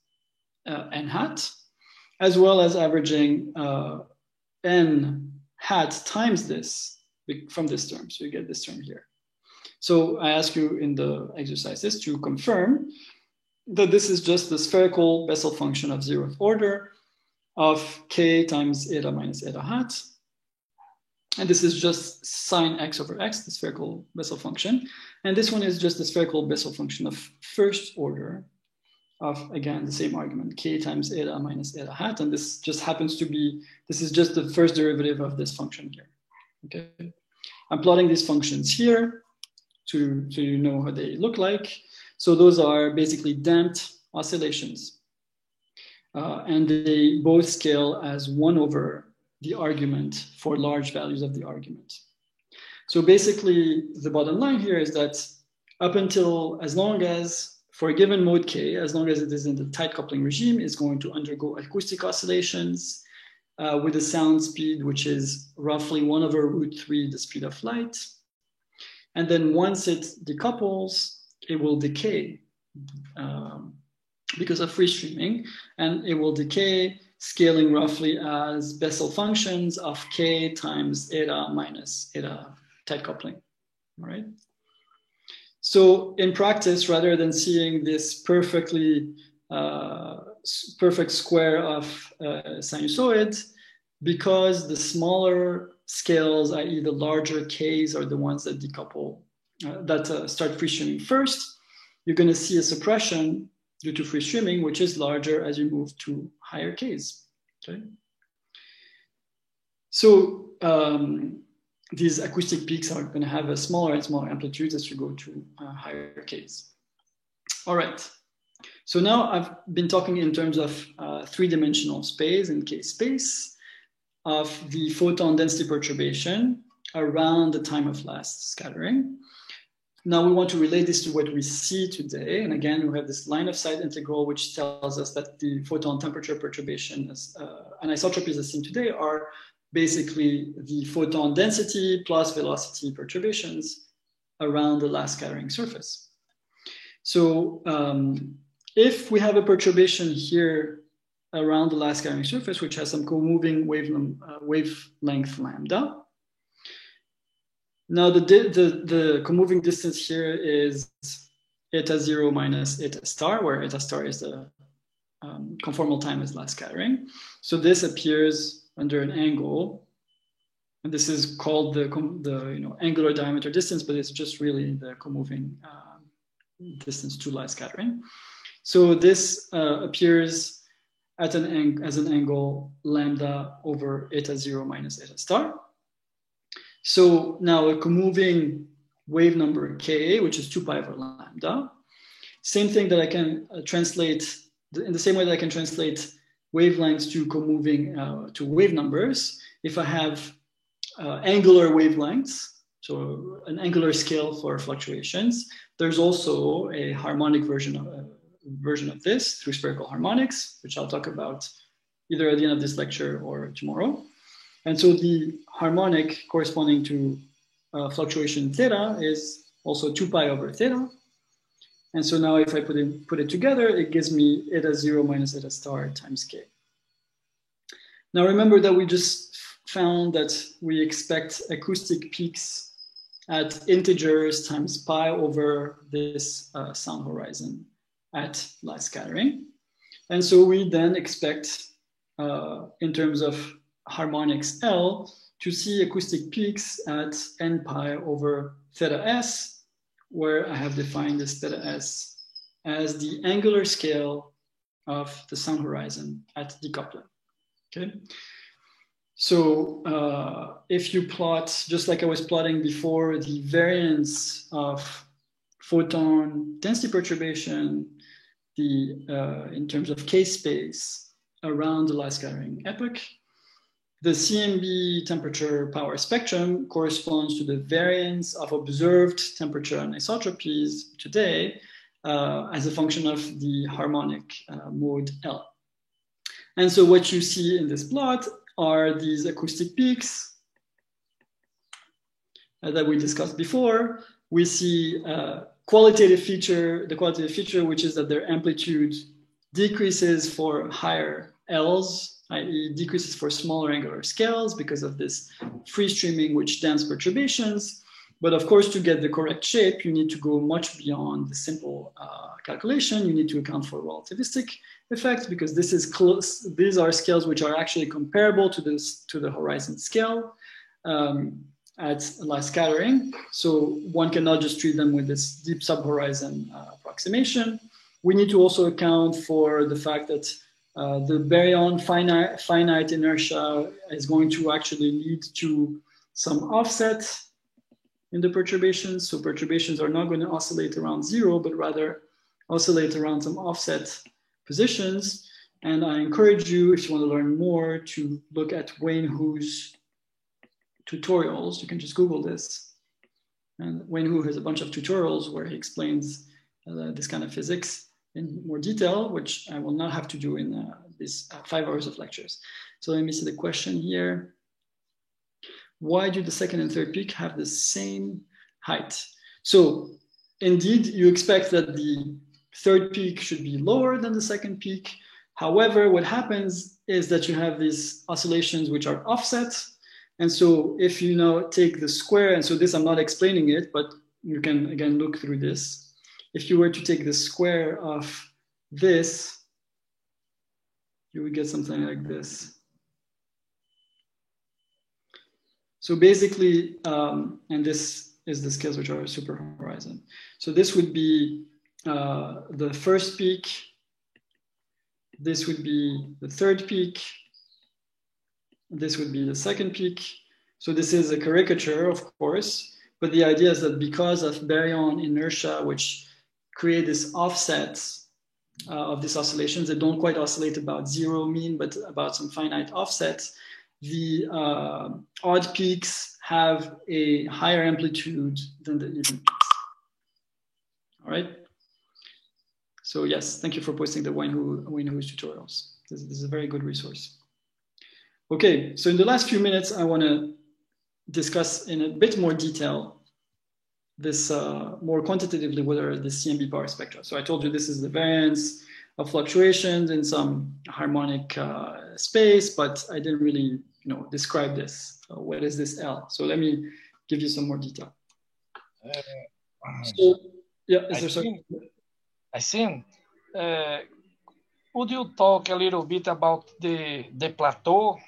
n hat, as well as averaging n hat times this from this term. So you get this term here. So I ask you in the exercises to confirm that this is just the spherical Bessel function of 0th order of k times eta minus eta hat. And this is just sine x over x, the spherical Bessel function. And this one is just the spherical Bessel function of first order of, again, the same argument, k times eta minus eta hat. And this just happens to be, this is just the first derivative of this function here, okay? I'm plotting these functions here so you know how they look like. So those are basically damped oscillations. And they both scale as 1 over the argument for large values of the argument. So basically, the bottom line here is that up until, as long as, for a given mode k, as long as it is in the tight coupling regime, it's going to undergo acoustic oscillations with a sound speed, which is roughly 1 over √3 the speed of light. And then once it decouples, it will decay because of free streaming, and it will decay scaling roughly as Bessel functions of k times eta minus eta tight coupling, all right? So in practice, rather than seeing this perfectly perfect square of sinusoid, because the smaller scales, i.e. the larger k's are the ones that decouple, start free streaming first, you're gonna see a suppression due to free streaming, which is larger as you move to higher k's, okay? So these acoustic peaks are gonna have a smaller and smaller amplitudes as you go to higher k's. All right, so now I've been talking in terms of 3-dimensional space and k space of the photon density perturbation around the time of last scattering. Now we want to relate this to what we see today. And again, we have this line of sight integral, which tells us that the photon temperature perturbation anisotropies as seen today are basically the photon density plus velocity perturbations around the last scattering surface. So if we have a perturbation here around the last scattering surface, which has some co-moving wavelength lambda. Now the co-moving distance here is eta 0 minus eta star, where eta star is the conformal time as last scattering. So this appears under an angle, and this is called the angular diameter distance, but it's just really the co-moving distance to last scattering. So this appears as an angle lambda over eta 0 minus eta star. So now a co-moving wave number k, which is 2 pi over lambda. Same thing that I can translate in the same way that I can translate wavelengths to co-moving to wave numbers. If I have angular wavelengths, so an angular scale for fluctuations, there's also a harmonic version of this through spherical harmonics, which I'll talk about either at the end of this lecture or tomorrow. And so the harmonic corresponding to fluctuation theta is also 2 pi over theta. And so now if I put it together, it gives me eta 0 minus eta star times k. Now remember that we just found that we expect acoustic peaks at integers times pi over this sound horizon at last scattering. And so we then expect, in terms of harmonics L, to see acoustic peaks at n pi over theta s, where I have defined this theta s as the angular scale of the sound horizon at decoupling, okay? So if you plot, just like I was plotting before, the variance of photon density perturbation, in terms of k space around the last scattering epoch, the CMB temperature power spectrum corresponds to the variance of observed temperature anisotropies today as a function of the harmonic mode L. And so what you see in this plot are these acoustic peaks that we discussed before. We see the qualitative feature, which is that their amplitude decreases for higher Ls, i.e. decreases for smaller angular scales because of this free streaming with dense perturbations. But of course, to get the correct shape, you need to go much beyond the simple calculation. You need to account for relativistic effects because this is close. These are scales which are actually comparable to the horizon scale at last scattering. So one cannot just treat them with this deep subhorizon approximation. We need to also account for the fact that the baryon finite inertia is going to actually lead to some offset in the perturbations. So perturbations are not going to oscillate around zero, but rather oscillate around some offset positions. And I encourage you, if you want to learn more, to look at Wayne Hu's tutorials. You can just Google this. And Wayne Hu has a bunch of tutorials where he explains this kind of physics in more detail, which I will not have to do in these 5 hours of lectures. So let me see the question here. Why do the second and third peak have the same height? So indeed, you expect that the third peak should be lower than the second peak. However, what happens is that you have these oscillations which are offset. And so if you now take the square, and so this, I'm not explaining it, but you can again look through this. If you were to take the square of this, you would get something like this. So basically, and this is the scales which are super horizon. So this would be the first peak. This would be the third peak. This would be the second peak. So this is a caricature, of course, but the idea is that because of baryon inertia, which create this offsets of these oscillations that don't quite oscillate about zero mean, but about some finite offsets, the odd peaks have a higher amplitude than the even peaks. All right. So yes, thank you for posting the Wayne Hu's tutorials. This is a very good resource. Okay, so in the last few minutes, I want to discuss in a bit more detail this more quantitatively what are the CMB power spectra. So I told you this is the variance of fluctuations in some harmonic space, but I didn't really describe this. What is this L? So let me give you some more detail. So yeah, I think. Would you talk a little bit about the plateau?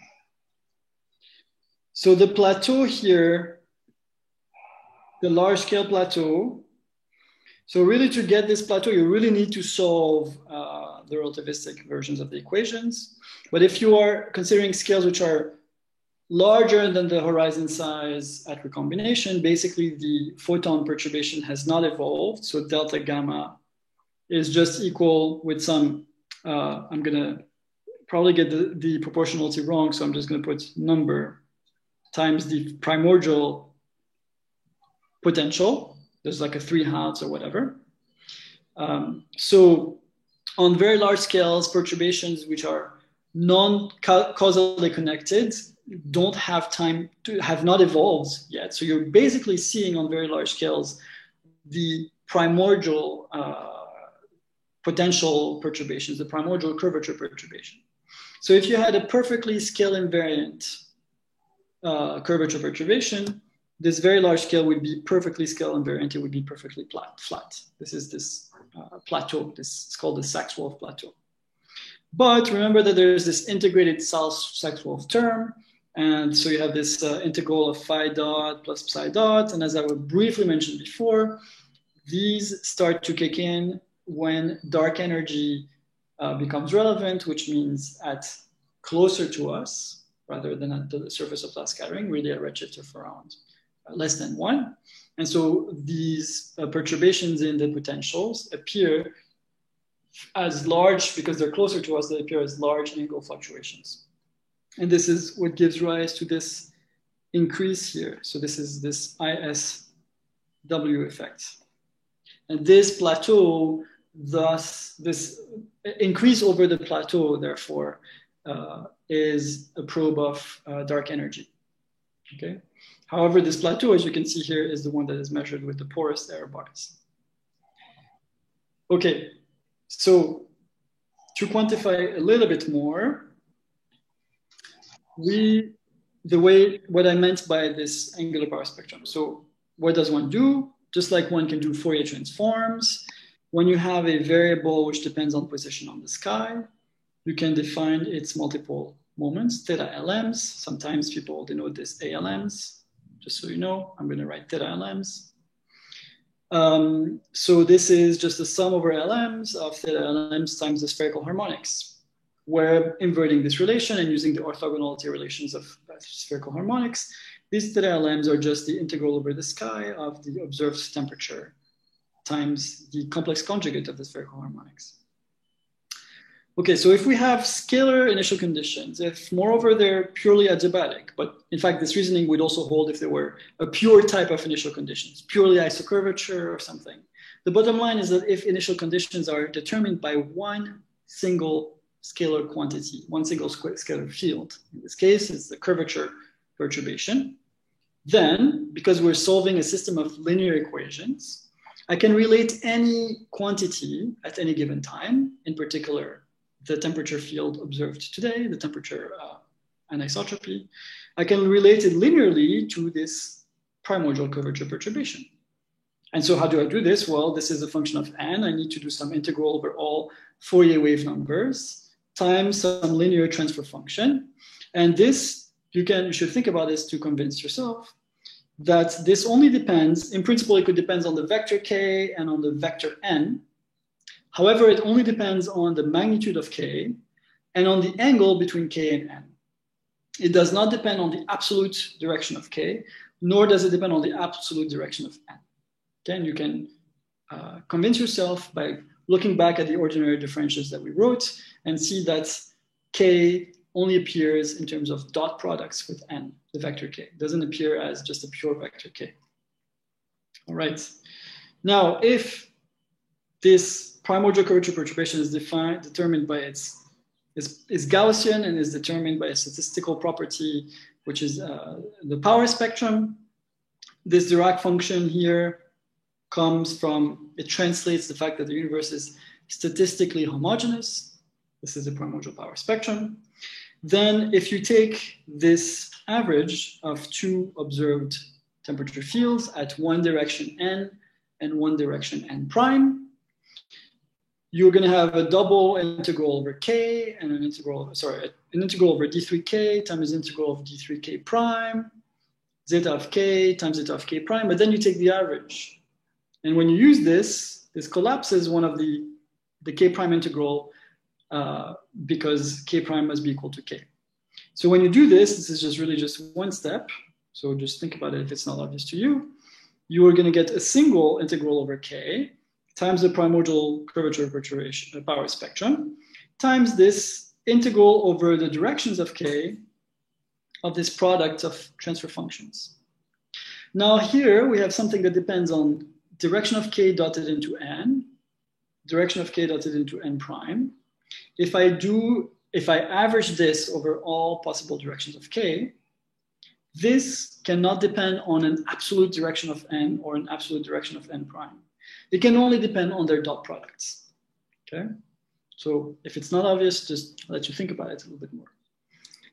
So the plateau here, the large scale plateau. So really to get this plateau, you really need to solve the relativistic versions of the equations. But if you are considering scales which are larger than the horizon size at recombination, basically the photon perturbation has not evolved. So delta gamma is just equal with some, I'm gonna probably get the proportionality wrong. So I'm just gonna put number times the primordial potential. There's like a 3/2 or whatever. So on very large scales, perturbations which are non-causally connected don't have time to have not evolved yet. So you're basically seeing on very large scales the primordial potential perturbations, the primordial curvature perturbation. So if you had a perfectly scale invariant curvature perturbation, this very large scale would be perfectly scale invariant. It would be perfectly flat. This is this plateau. This is called the Sachs-Wolf plateau. But remember that there's this integrated Sachs-Wolf term. And so you have this integral of phi dot plus psi dot. And as I briefly mentioned before, these start to kick in when dark energy becomes relevant, which means at closer to us rather than at the surface of last scattering, really a redshift of around less than 1. And so these perturbations in the potentials appear as large, because they're closer to us, they appear as large angle fluctuations. And this is what gives rise to this increase here. So this is this ISW effect. And this plateau, thus this increase over the plateau, therefore, is a probe of dark energy. Okay. However, this plateau, as you can see here, is the one that is measured with the porous error bars. Okay, so to quantify a little bit more, what I meant by this angular power spectrum. So what does one do? Just like one can do Fourier transforms, when you have a variable which depends on position on the sky, you can define its multiple moments, theta LMs. Sometimes people denote this ALMs. Just so you know, I'm going to write theta LMs. So this is just the sum over LMs of theta LMs times the spherical harmonics. We're inverting this relation and using the orthogonality relations of spherical harmonics. These theta LMs are just the integral over the sky of the observed temperature times the complex conjugate of the spherical harmonics. Okay, so if we have scalar initial conditions, if moreover they're purely adiabatic, but in fact this reasoning would also hold if there were a pure type of initial conditions, purely isocurvature or something. The bottom line is that if initial conditions are determined by one single scalar quantity, one single scalar field, in this case it's the curvature perturbation, then because we're solving a system of linear equations, I can relate any quantity at any given time, in particular the temperature field observed today, the temperature anisotropy. I can relate it linearly to this primordial curvature perturbation. And so how do I do this? Well, this is a function of n. I need to do some integral over all Fourier wave numbers times some linear transfer function. And this, you should think about this to convince yourself that this only depends, in principle, it could depend on the vector k and on the vector n. However, it only depends on the magnitude of k and on the angle between k and n. It does not depend on the absolute direction of k, nor does it depend on the absolute direction of n. Again, you can convince yourself by looking back at the ordinary differentials that we wrote and see that k only appears in terms of dot products with n, the vector k. It doesn't appear as just a pure vector k. All right. Now, if this primordial curvature perturbation is determined by is Gaussian and is determined by a statistical property, which is the power spectrum. This Dirac function here comes from, it translates the fact that the universe is statistically homogeneous. This is the primordial power spectrum. Then if you take this average of two observed temperature fields at one direction n and one direction n prime, you're going to have a double integral over k and an integral over d3k times integral of d3k prime, zeta of k times zeta of k prime, but then you take the average. And when you use this collapses one of the k prime integral because k prime must be equal to k. So when you do this is just really just one step. So just think about it if it's not obvious to you. You are going to get a single integral over k times the primordial curvature perturbation power spectrum, times this integral over the directions of k of this product of transfer functions. Now here we have something that depends on direction of k dotted into n, direction of k dotted into n prime. If I average this over all possible directions of k, this cannot depend on an absolute direction of n or an absolute direction of n prime. It can only depend on their dot products, okay? So if it's not obvious, just let you think about it a little bit more.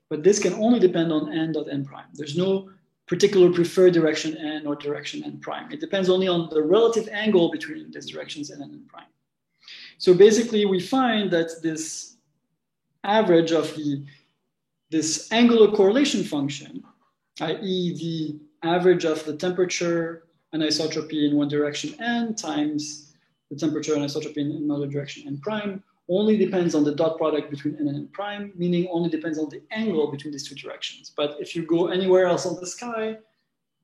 But this can only depend on n dot n prime. There's no particular preferred direction n or direction n prime. It depends only on the relative angle between these directions n and n prime. So basically we find that this average of this angular correlation function, i.e. the average of the temperature anisotropy in one direction n times the temperature anisotropy in another direction n prime, only depends on the dot product between n and n prime, meaning only depends on the angle between these two directions. But if you go anywhere else on the sky,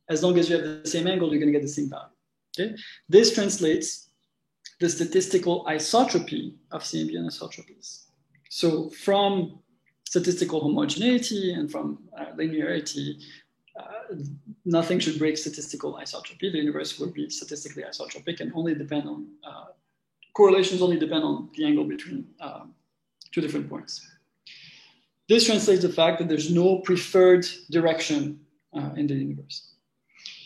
as long as you have the same angle, you're going to get the same value. Okay? This translates the statistical isotropy of CMB anisotropies. So from statistical homogeneity and from linearity, nothing should break statistical isotropy. The universe will be statistically isotropic and only depend on correlations only depend on the angle between two different points. this translates the fact that there's no preferred direction in the universe.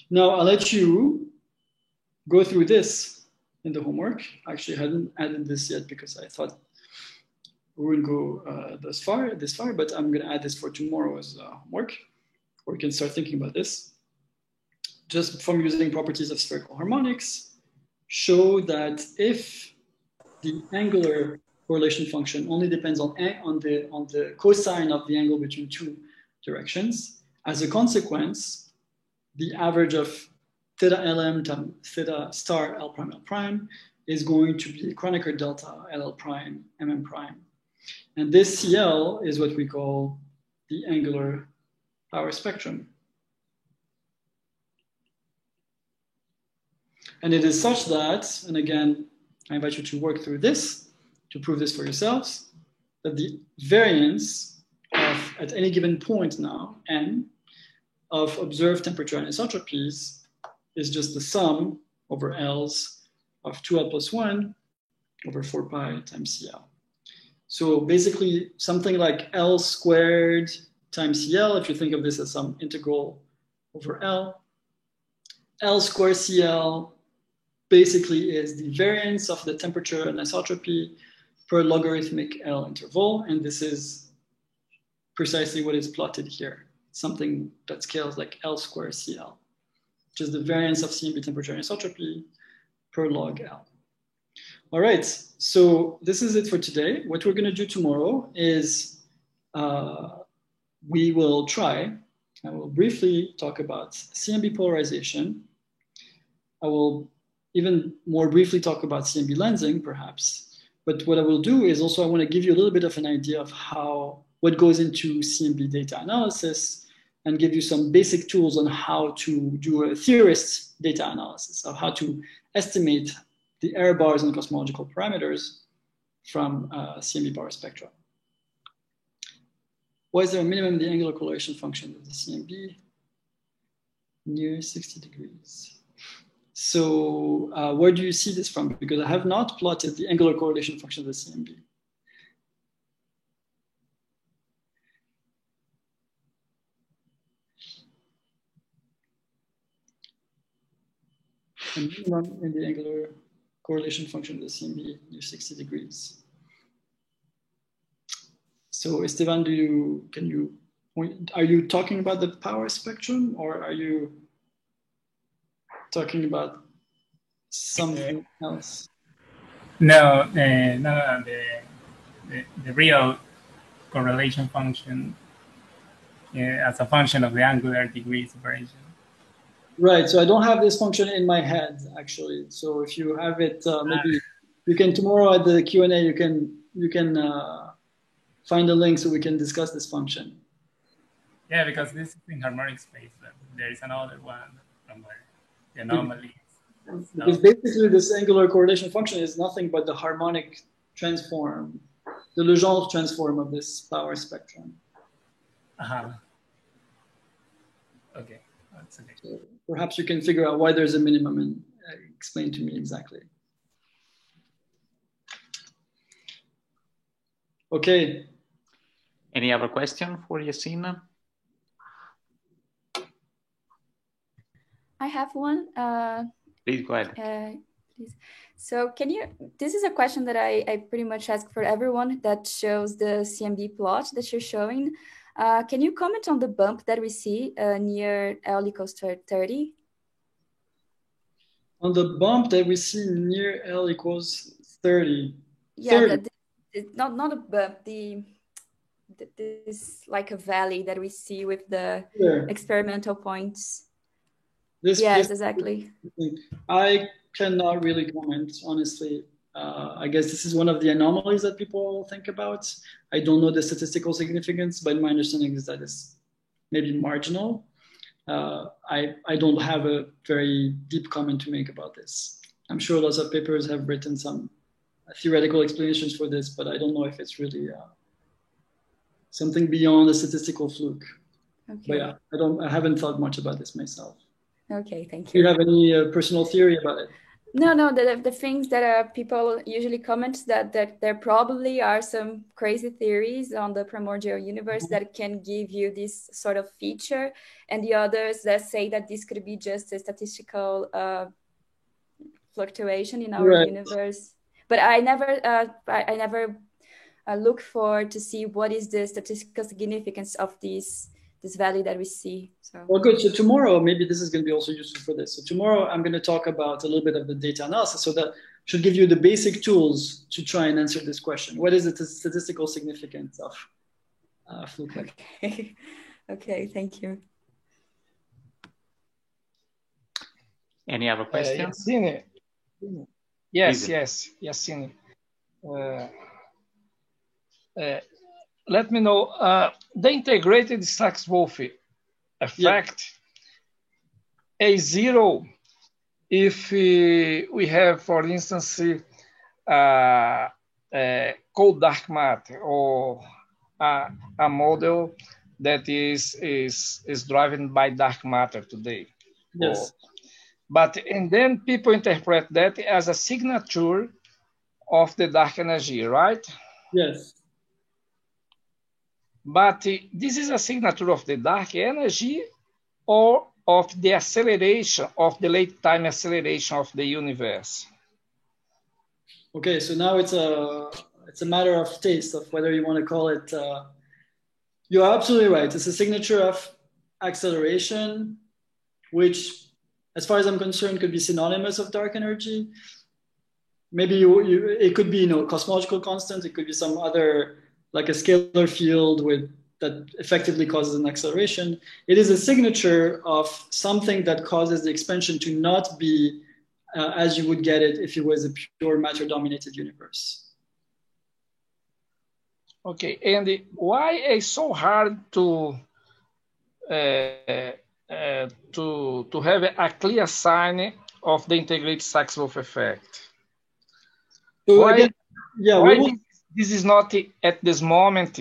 Now, I'll let you go through this in the homework. Actually, I hadn't added this yet because I thought we wouldn't go this far, but I'm going to add this for tomorrow's homework, or you can start thinking about this. Just from using properties of spherical harmonics, show that if the angular correlation function only depends on the cosine of the angle between two directions, as a consequence, the average of theta LM times theta star L prime L prime is going to be Kronecker delta LL prime MM prime. And this CL is what we call the angular power spectrum. And it is such that, and again, I invite you to work through this to prove this for yourselves, that the variance of, at any given point now, n, of observed temperature anisotropies is just the sum over L's of 2L plus 1 over 4 pi times CL. So basically something like L squared times CL, if you think of this as some integral over L squared CL basically is the variance of the temperature anisotropy per logarithmic L interval. And this is precisely what is plotted here. Something that scales like L squared CL, which is the variance of CMB temperature anisotropy per log L. All right, so this is it for today. What we're going to do tomorrow is we will try, I will briefly talk about CMB polarization. I will even more briefly talk about CMB lensing, perhaps. But what I will do is also I want to give you a little bit of an idea of what goes into CMB data analysis and give you some basic tools on how to do a theorist data analysis of how to estimate the error bars and cosmological parameters from CMB power spectra. Why is there a minimum in the angular correlation function of the CMB? Near 60 degrees. So where do you see this from? Because I have not plotted the angular correlation function of the CMB. A minimum in the angular correlation function of the CMB near 60 degrees. So Esteban, are you talking about the power spectrum, or are you talking about something else? No, the real correlation function as a function of the angular degree separation. Right, so I don't have this function in my head, actually. So if you have it, maybe you can tomorrow at the Q&A, you can find a link so we can discuss this function. Yeah, because this is in harmonic space. There is another one somewhere, the anomaly. Because basically this angular correlation function is nothing but the harmonic transform, the Legendre transform of this power spectrum. Okay. That's okay. So perhaps you can figure out why there's a minimum and explain to me exactly. Okay. Any other question for Yassine? I have one. Please go ahead. Please. So this is a question that I pretty much ask for everyone that shows the CMB plot that you're showing. Can you comment on the bump that we see near L equals 30? On the bump that we see near L equals 30. Yeah, not a bump, this like a valley that we see with the experimental points. Yes, exactly. I cannot really comment, honestly. I guess this is one of the anomalies that people think about. I don't know the statistical significance, but my understanding is that it's maybe marginal. I don't have a very deep comment to make about this. I'm sure lots of papers have written some theoretical explanations for this, but I don't know if it's really something beyond a statistical fluke. Okay. But yeah, I haven't thought much about this myself. Okay, thank you. Do you have any personal theory about it? No, the things that people usually comment that there probably are some crazy theories on the primordial universe that can give you this sort of feature, and the others that say that this could be just a statistical fluctuation in our universe. But I never look for to see what is the statistical significance of this value that we see. So. Well, good. So tomorrow, maybe this is going to be also useful for this. So tomorrow, I'm going to talk about a little bit of the data analysis. So that should give you the basic tools to try and answer this question. What is the statistical significance of fluke? Okay. Okay, thank you. Any other questions? Yassine. Yes, Yassine. Let me know, the integrated Sachs-Wolfe effect is zero if we have, for instance, cold dark matter or a model that is driven by dark matter today. Yes. And then people interpret that as a signature of the dark energy, right? Yes. But this is a signature of the dark energy or of the acceleration, of the late time acceleration of the universe. Okay, so now it's a matter of taste, of whether you want to call it. You're absolutely right. It's a signature of acceleration, which, as far as I'm concerned, could be synonymous of dark energy. Maybe it could be, cosmological constant. It could be some other, like a scalar field that effectively causes an acceleration. It is a signature of something that causes the expansion to not be as you would get it if it was a pure matter-dominated universe. Okay, and why is so hard to have a clear sign of the integrated Sachs-Wolfe effect? So why again, this is not at this moment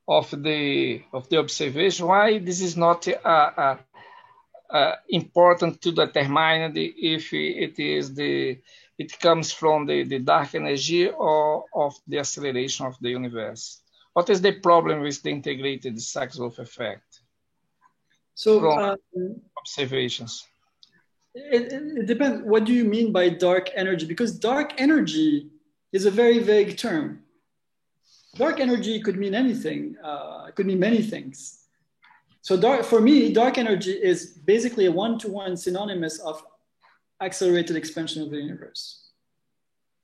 of the observation? Why this is not important to determine if it comes from the dark energy or of the acceleration of the universe? What is the problem with the integrated Sachs-Wolfe effect? So from observations. It depends. What do you mean by dark energy? Because dark energy is a very vague term. Dark energy could mean anything. It could mean many things. So for me, dark energy is basically a one-to-one synonymous of accelerated expansion of the universe.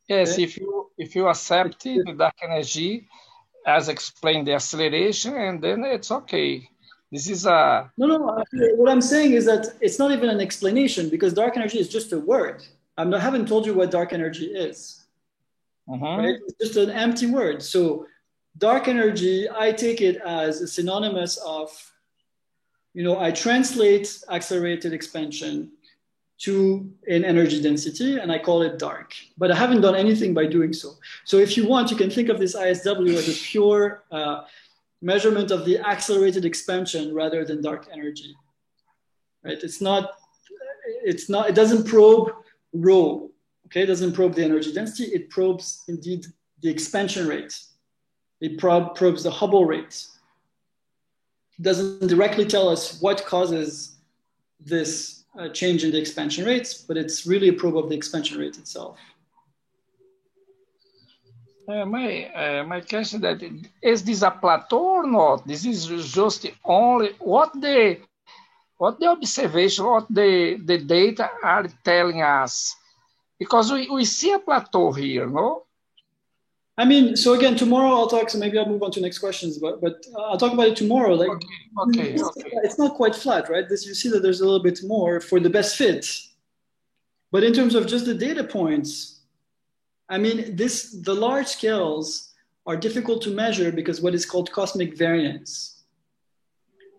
Yes, okay? if you accept the dark energy as explained the acceleration, and then it's okay. This is a... No. What I'm saying is that it's not even an explanation because dark energy is just a word. I haven't told you what dark energy is. Right? It's just an empty word. So dark energy, I take it as a synonymous of, I translate accelerated expansion to an energy density and I call it dark. But I haven't done anything by doing so. So if you want, you can think of this ISW as a pure measurement of the accelerated expansion rather than dark energy, right? It doesn't probe rho, okay? It doesn't probe the energy density. It probes indeed the expansion rate. It probes the Hubble rate. It doesn't directly tell us what causes this change in the expansion rates, but it's really a probe of the expansion rate itself. My question that is this a plateau or not? This is just only what the observation, what the data are telling us, because we see a plateau here, no? I mean, so again, tomorrow I'll talk. So maybe I'll move on to next questions, but I'll talk about it tomorrow. Like, okay. It's not quite flat, right? You see that there's a little bit more for the best fit, but in terms of just the data points. I mean, the large scales are difficult to measure because what is called cosmic variance.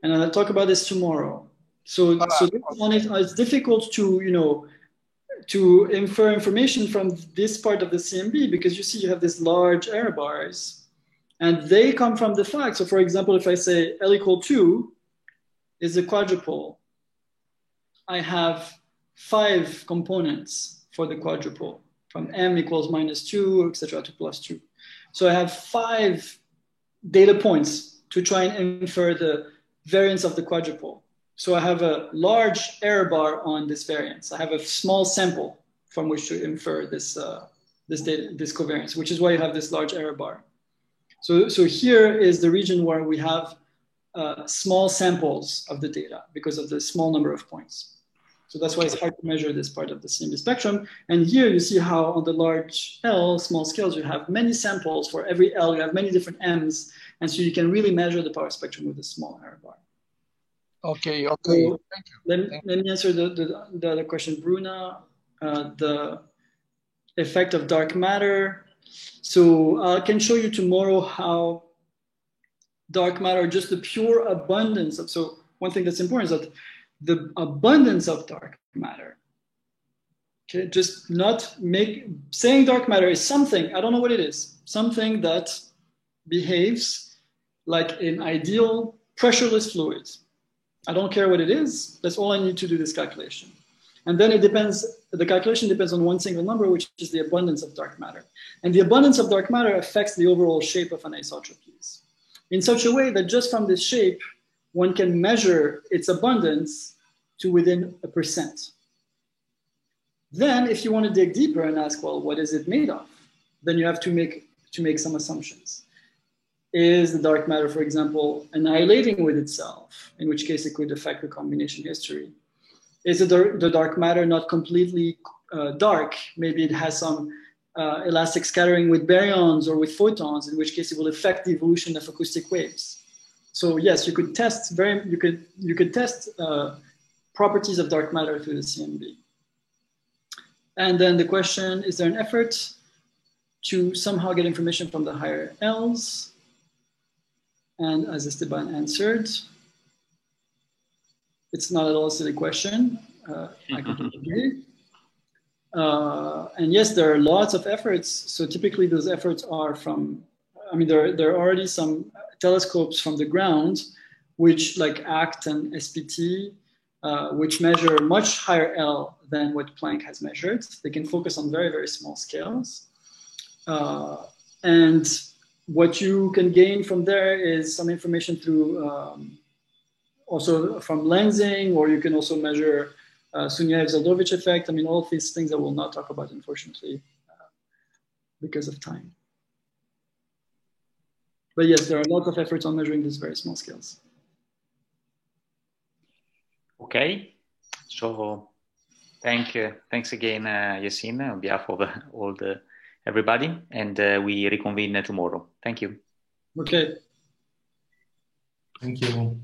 And I'll talk about this tomorrow. So it's difficult to infer information from this part of the CMB because you see you have these large error bars and they come from the fact. So for example, if I say L equal 2 is a quadrupole, I have 5 components, for the quadrupole, from m equals -2, etc., to +2. So I have 5 data points to try and infer the variance of the quadrupole. So I have a large error bar on this variance. I have a small sample from which to infer this covariance, which is why you have this large error bar. So here is the region where we have small samples of the data because of the small number of points. So that's why it's hard to measure this part of the CMB spectrum. And here you see how on the large L, small scales, you have many samples. For every L, you have many different M's. And so you can really measure the power spectrum with a small error bar. Okay. So Thank you. Let me answer the other question, Bruna. The effect of dark matter. So I can show you tomorrow how dark matter, just the pure abundance of, so one thing that's important is that the abundance of dark matter, okay, just not saying dark matter is something, I don't know what it is, something that behaves like an ideal pressureless fluid. I don't care what it is, that's all I need to do this calculation. And then it depends, the calculation depends on one single number, which is the abundance of dark matter. And the abundance of dark matter affects the overall shape of anisotropies in such a way that just from this shape, one can measure its abundance to within 1%. Then if you want to dig deeper and ask, well, what is it made of? Then you have to make some assumptions. Is the dark matter, for example, annihilating with itself, in which case it could affect the combination history? Is the dark matter not completely dark? Maybe it has some elastic scattering with baryons or with photons, in which case it will affect the evolution of acoustic waves. So yes, you could test properties of dark matter through the CMB. And then the question, is there an effort to somehow get information from the higher L's? And as Esteban answered, it's not at all a silly question. I completely agree. And yes, there are lots of efforts. So typically those efforts are from, I mean, there are already some telescopes from the ground, which like ACT and SPT, which measure much higher L than what Planck has measured. They can focus on very, very small scales. And what you can gain from there is some information through also from lensing, or you can also measure Sunyaev-Zeldovich effect. I mean, all of these things I will not talk about, unfortunately, because of time. But yes, there are lots of efforts on measuring these very small scales. Okay, so thanks again, Yassine, on behalf of everybody, and we reconvene tomorrow. Thank you. Okay. Thank you.